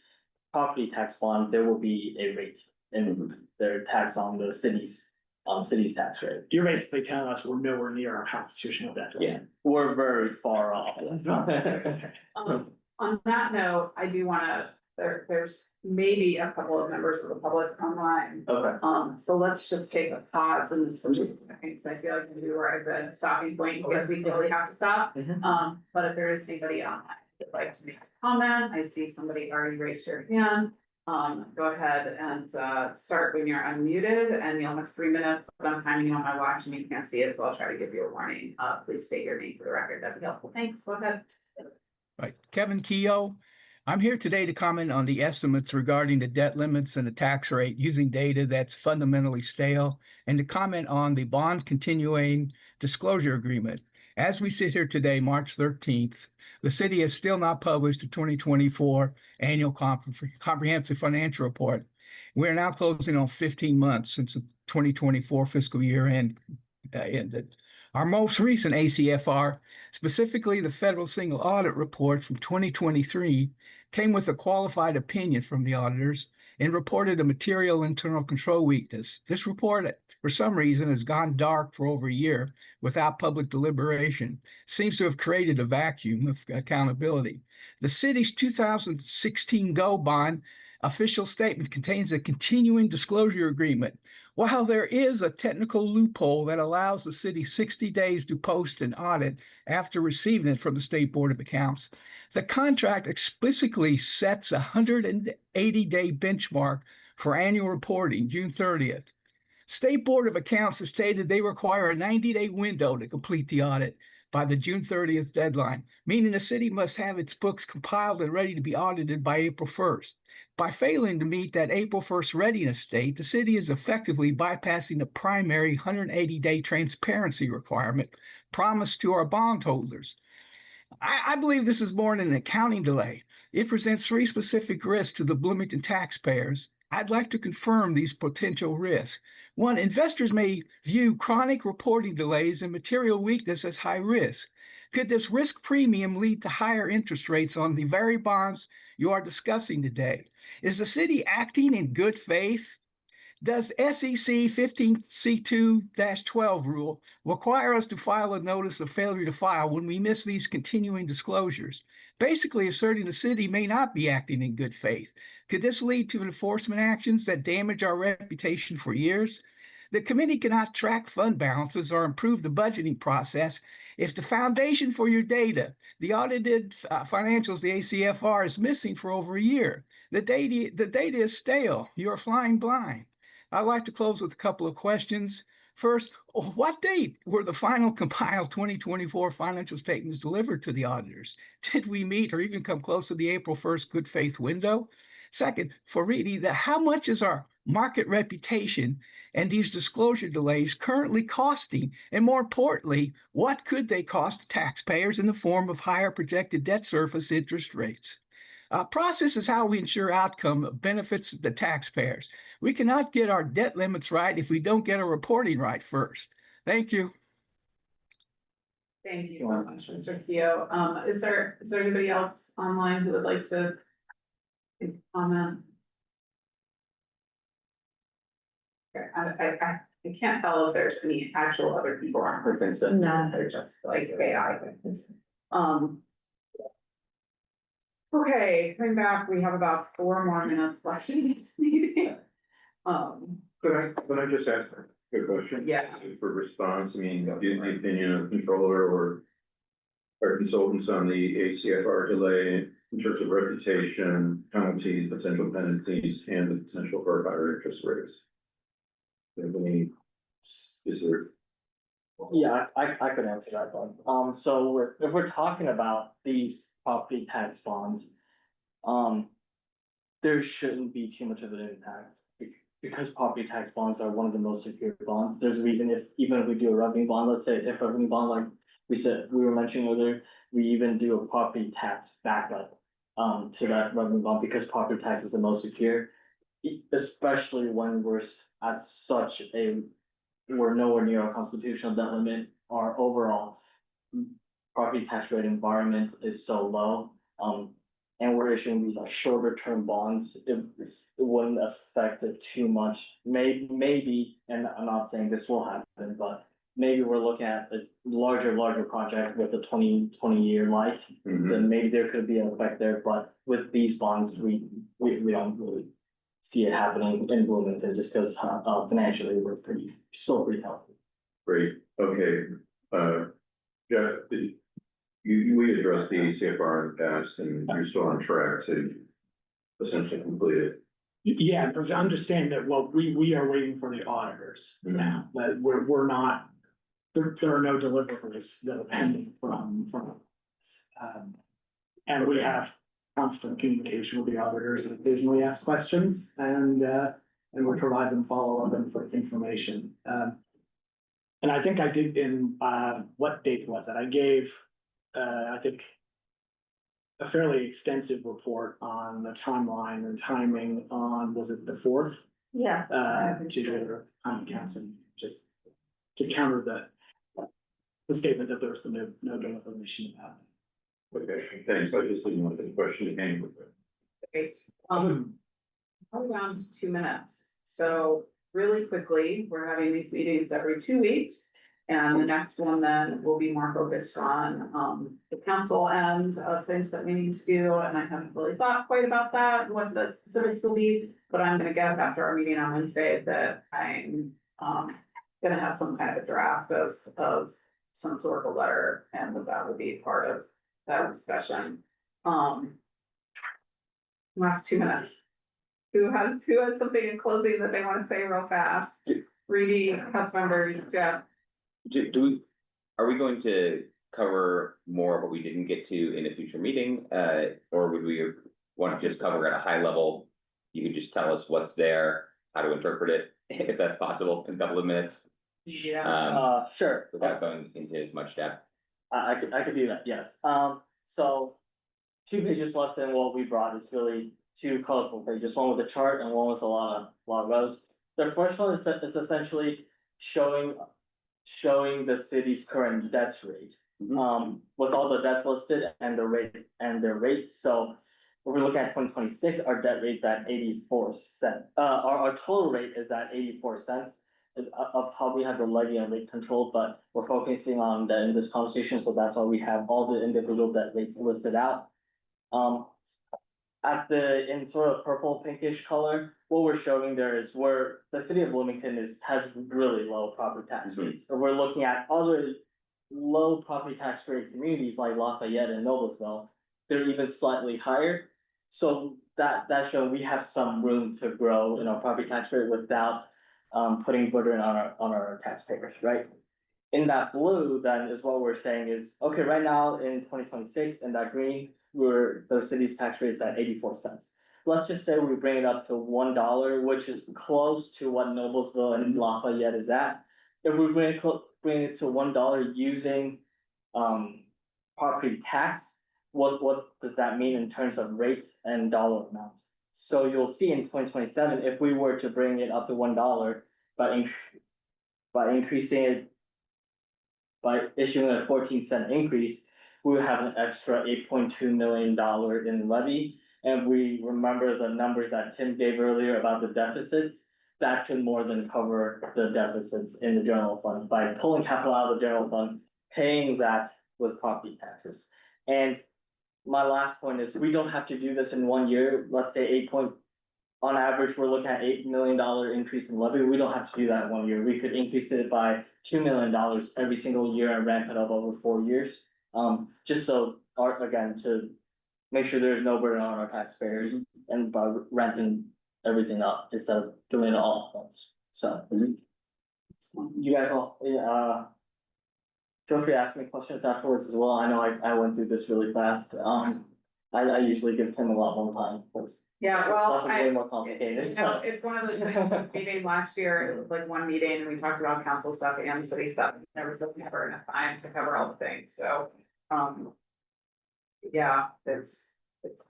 tax bond, there will be a rate in their tax on the city's tax rate. You're basically telling us we're nowhere near our constitutional debt. Yeah. We're very far off. On that note, I do wanna, there's maybe a couple of members of the public online. Okay. So let's just take a pause in this for just a second, because I feel like maybe we're at a stopping point, because we really have to stop. Mhm. But if there is anybody online who'd like to make a comment, I see somebody already raised their hand. Go ahead and start when you're unmuted, and you'll have 3 minutes, but I'm timing you on my watch and you can't see it, so I'll try to give you a warning. Please state your name for the record, that'd be helpful. Thanks, go ahead. Right, Kevin Keogh. I'm here today to comment on the estimates regarding the debt limits and the tax rate using data that's fundamentally stale, and to comment on the bond continuing disclosure agreement. As we sit here today, March 13th, the city has still not published the 2024 annual comprehensive financial report. We're now closing on 15 months since the 2024 fiscal year ended. Our most recent ACFR, specifically the Federal Single Audit Report from 2023, came with a qualified opinion from the auditors and reported a material internal control weakness. This report, for some reason, has gone dark for over a year without public deliberation. Seems to have created a vacuum of accountability. The city's 2016 GO bond official statement contains a continuing disclosure agreement. While there is a technical loophole that allows the city 60 days to post an audit after receiving it from the State Board of Accounts, the contract explicitly sets a 180-day benchmark for annual reporting, June 30th. State Board of Accounts has stated they require a 90-day window to complete the audit by the June 30th deadline, meaning the city must have its books compiled and ready to be audited by April 1st. By failing to meet that April 1st readiness date, the city is effectively bypassing the primary 180-day transparency requirement promised to our bondholders. I believe this is more than an accounting delay. It presents 3 specific risks to the Bloomington taxpayers. I'd like to confirm these potential risks. 1, investors may view chronic reporting delays and material weakness as high risk. Could this risk premium lead to higher interest rates on the very bonds you are discussing today? Is the city acting in good faith? Does SEC 15C2-12 rule require us to file a notice of failure to file when we miss these continuing disclosures, basically asserting the city may not be acting in good faith? Could this lead to enforcement actions that damage our reputation for years? The committee cannot track fund balances or improve the budgeting process if the foundation for your data, the audited financials, the ACFR, is missing for over a year. The data is stale. You are flying blind. I'd like to close with a couple of questions. First, what date were the final compiled 2024 financial statements delivered to the auditors? Did we meet or even come close to the April 1st good faith window? Second, for Reedy, how much is our market reputation and these disclosure delays currently costing? And more importantly, what could they cost taxpayers in the form of higher projected debt service interest rates? Process is how we ensure outcome benefits the taxpayers. We cannot get our debt limits right if we don't get our reporting right first. Thank you. Thank you so much, Mr. Keogh. Is there anybody else online who would like to comment? Okay, I can't tell if there's any actual other people on her things, so No. they're just like AI. Okay, coming back, we have about 4 more minutes left in this meeting. Could I just ask a quick question? Yeah. For response, I mean, the opinion of the controller or our consultants on the ACFR delay in terms of reputation, penalties, potential penalties, and the potential for higher interest rates. Do you have any, is there? Yeah, I could answer that one. So if we're talking about these property tax bonds, there shouldn't be too much of an impact. Because property tax bonds are one of the most secure bonds, there's a reason even if we do a revenue bond, let's say a TIF revenue bond, like we were mentioning earlier, we even do a property tax backup to that revenue bond because property tax is the most secure. Especially when we're at we're nowhere near our constitutional debt limit, our overall property tax rate environment is so low. And we're issuing these like shorter term bonds, it wouldn't affect it too much. Maybe, and I'm not saying this will happen, but maybe we're looking at a larger project with a 20-year life. Then maybe there could be an effect there, but with these bonds, we don't really see it happening in Bloomington just because financially we're still pretty healthy. Great, okay, Jeff, we addressed the ACFR in the past, and you're still on track to essentially complete it. Yeah, but understand that, well, we are waiting for the auditors now, that we're not, there are no deliverables that are pending from us. And we have constant communication with the auditors, and occasionally ask questions, and we provide them follow-up information. And I think I did in, what date was it? I gave, I think, a fairly extensive report on the timeline and timing on, was it the 4th? Yeah. To the county council, just to counter the statement that there was no information about it. Okay, thanks, I just didn't want the question to hang with it. Great. Probably down to 2 minutes. So really quickly, we're having these meetings every 2 weeks. And the next one then will be more focused on the council end of things that we need to do. And I haven't really thought quite about that, what the specifics will be, but I'm gonna guess after our meeting on Wednesday that I'm gonna have some kind of a draft of some sort of letter, and that will be part of that discussion. Last 2 minutes. Who has something in closing that they want to say real fast? Reedy, council members, Jeff. Are we going to cover more of what we didn't get to in a future meeting? Or would we want to just cover at a high level? You could just tell us what's there, how to interpret it, if that's possible, in a couple of minutes. Yeah. Sure. Without going into as much depth. I could do that, yes. So 2 pages left, and what we brought is really 2 colorful pages, one with a chart and one with a lot of rows. The first one is essentially showing the city's current debt rate. With all the debts listed and their rates. So if we look at 2026, our debt rate's at 84 cents. Our total rate is at 84 cents. Up top, we have the levy and rate control, but we're focusing on that in this conversation, so that's why we have all the individual debt rates listed out. In sort of purple pinkish color, what we're showing there is where the city of Bloomington has really low property tax rates. And we're looking at other low property tax rate communities like Lafayette and Noblesville, they're even slightly higher. So that shows we have some room to grow in our property tax rate without putting burden on our taxpayers, right? In that blue, then is what we're saying is, okay, right now in 2026, in that green, the city's tax rate is at 84 cents. Let's just say we bring it up to $1, which is close to what Noblesville and Lafayette is at. If we bring it to $1 using property tax, what does that mean in terms of rates and dollar amount? So you'll see in 2027, if we were to bring it up to $1 by increasing it, by issuing a 14-cent increase, we would have an extra $8.2 million in levy. And we remember the numbers that Tim gave earlier about the deficits, that could more than cover the deficits in the general fund by pulling capital out of the general fund, paying that with property taxes. And my last point is we don't have to do this in 1 year. Let's say on average, we're looking at $8 million increase in levy. We don't have to do that in 1 year. We could increase it by $2 million every single year and ramp it up over 4 years. Just so, again, to make sure there's no burden on our taxpayers and by ramping everything up instead of doing it all at once, so. You guys all, feel free to ask me questions afterwards as well, I know I went through this really fast, I usually give Tim a lot more time, because Yeah, well, stuff is way more you complicated. know, it's one of those things, this meeting last year, it was like one meeting and we talked about council stuff and city stuff. There was never enough time to cover all the things, so, yeah, it's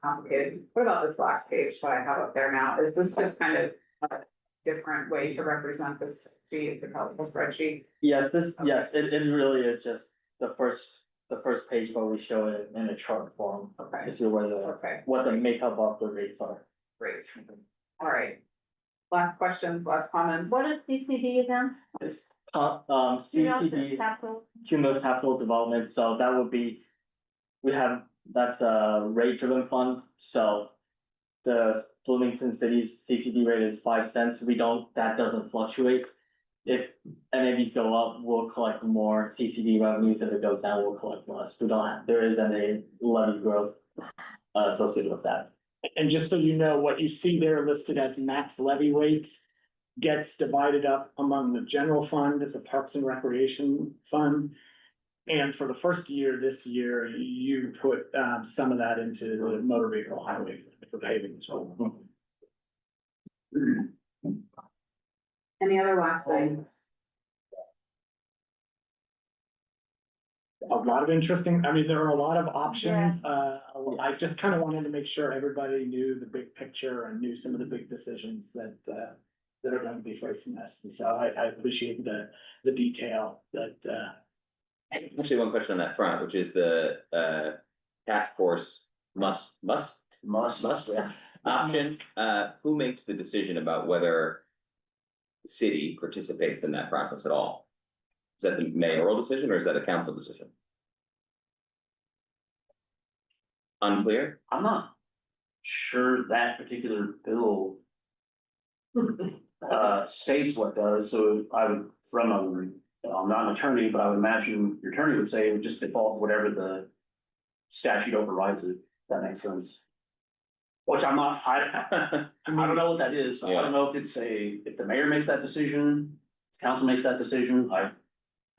complicated. What about this last page that I have up there now? Is this just kind of a different way to represent this sheet, the colorful spreadsheet? Yes, it really is just the first page where we show it in a chart form, Okay, to see where okay, what the makeup of the rates are. great. All right. Last questions, last comments? What is CCD again? It's, You know, the CCD, capital- cumulative capital development, so that would be, that's a rate driven fund, so. The Bloomington City's CCD rate is 5 cents, that doesn't fluctuate. If any of these go up, we'll collect more CCD revenues, if it goes down, we'll collect less, there isn't a levy growth associated with that. And just so you know, what you see there listed as max levy rates gets divided up among the general fund, the Parks and Recreation Fund. And for the first year, this year, you put some of that into the motor vehicle highway for paving as well. Any other last things? A lot of interesting, I mean, there are a lot of options, I just kind of wanted to make sure everybody knew the big picture and knew some of the big decisions that are going to be facing us, and so I appreciate the detail that Actually, one question on that front, which is the task force must option, who makes the decision about whether the city participates in that process at all? Is that the mayoral decision or is that a council decision? Unclear? I'm not sure that particular bill states what does, so I would, I'm not an attorney, but I would imagine your attorney would say it would just default whatever the statute overrides it, if that makes sense. Which I'm not, I don't know what that is, I don't know if if the mayor makes that decision, council makes that decision,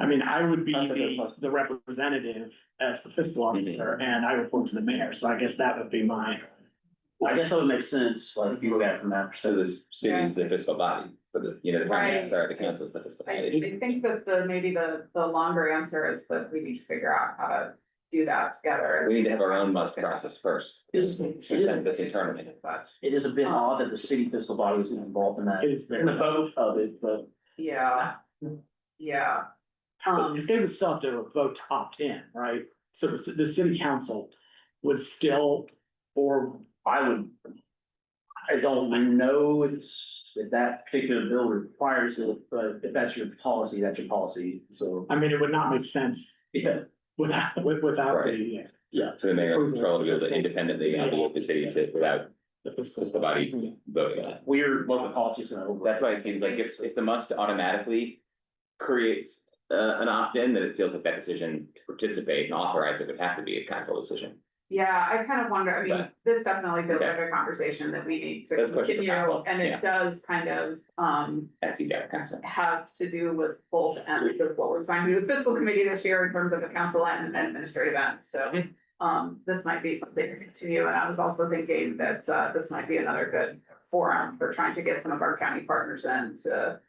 I mean, I would be That's a good question. the representative as the fiscal officer, and I report to the mayor, so I guess that would be my. I guess that would make sense, like, if you look at it from that So perspective. the city is the fiscal body, but the county, Right. sorry, the council is the fiscal I body. think that maybe the longer answer is that we need to figure out how to do that together. We need to have our own must process first. It is This internally. It is a bit odd that the city fiscal body isn't involved in that, It is very. in the vote of it, but. Yeah, yeah. Because they would still have to vote to opt in, right? So the city council would still, or I don't know if that particular bill requires it, but if that's your policy, that's your policy, so. I mean, it would not make sense Yeah, without the, For the mayor control to be able to independently handle the city without the fiscal. fiscal body voting on it. weird local policy is gonna. That's why it seems like if the must automatically creates an opt-in, then it feels like that decision to participate and authorize it would have to be a council decision. Yeah, I kind of wonder, I mean, But- this definitely feels Okay. like a conversation that we need to That's a question for continue, council, and yeah. it does kind of, SC data council. have to do with both ends of what we're trying to do with fiscal committee this year in terms of the council and administrative end, so. This might be something to continue, and I was also thinking that, this might be another good forum for trying to get some of our county partners in to,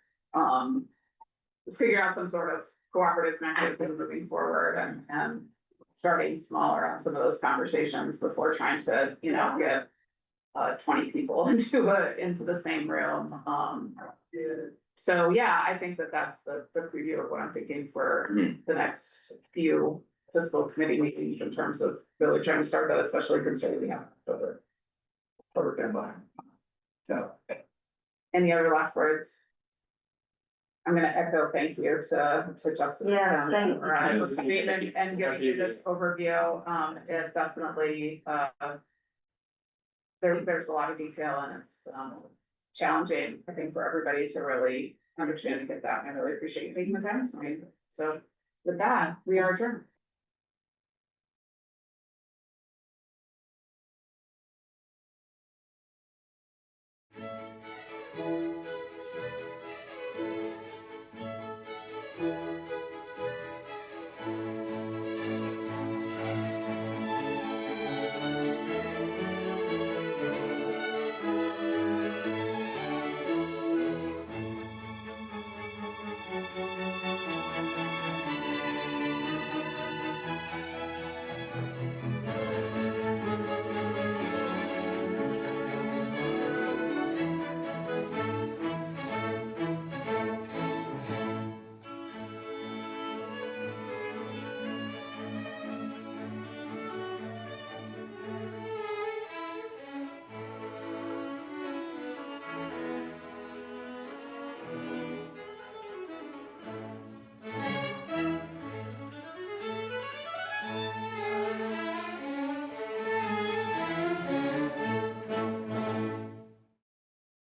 figure out some sort of cooperative mechanism moving forward and starting smaller on some of those conversations before trying to, get 20 people into the same room. So, yeah, I think that's the preview of what I'm thinking for the next few fiscal committee meetings in terms of really trying to start that, especially considering we have October deadline. So, any other last words? I'm gonna echo thank you to Justin. Yeah, thank you. For coming and giving you this overview. It definitely, there's a lot of detail and it's, challenging, I think, for everybody to really understand and get that. I really appreciate you taking the time this morning. So with that, we are adjourned.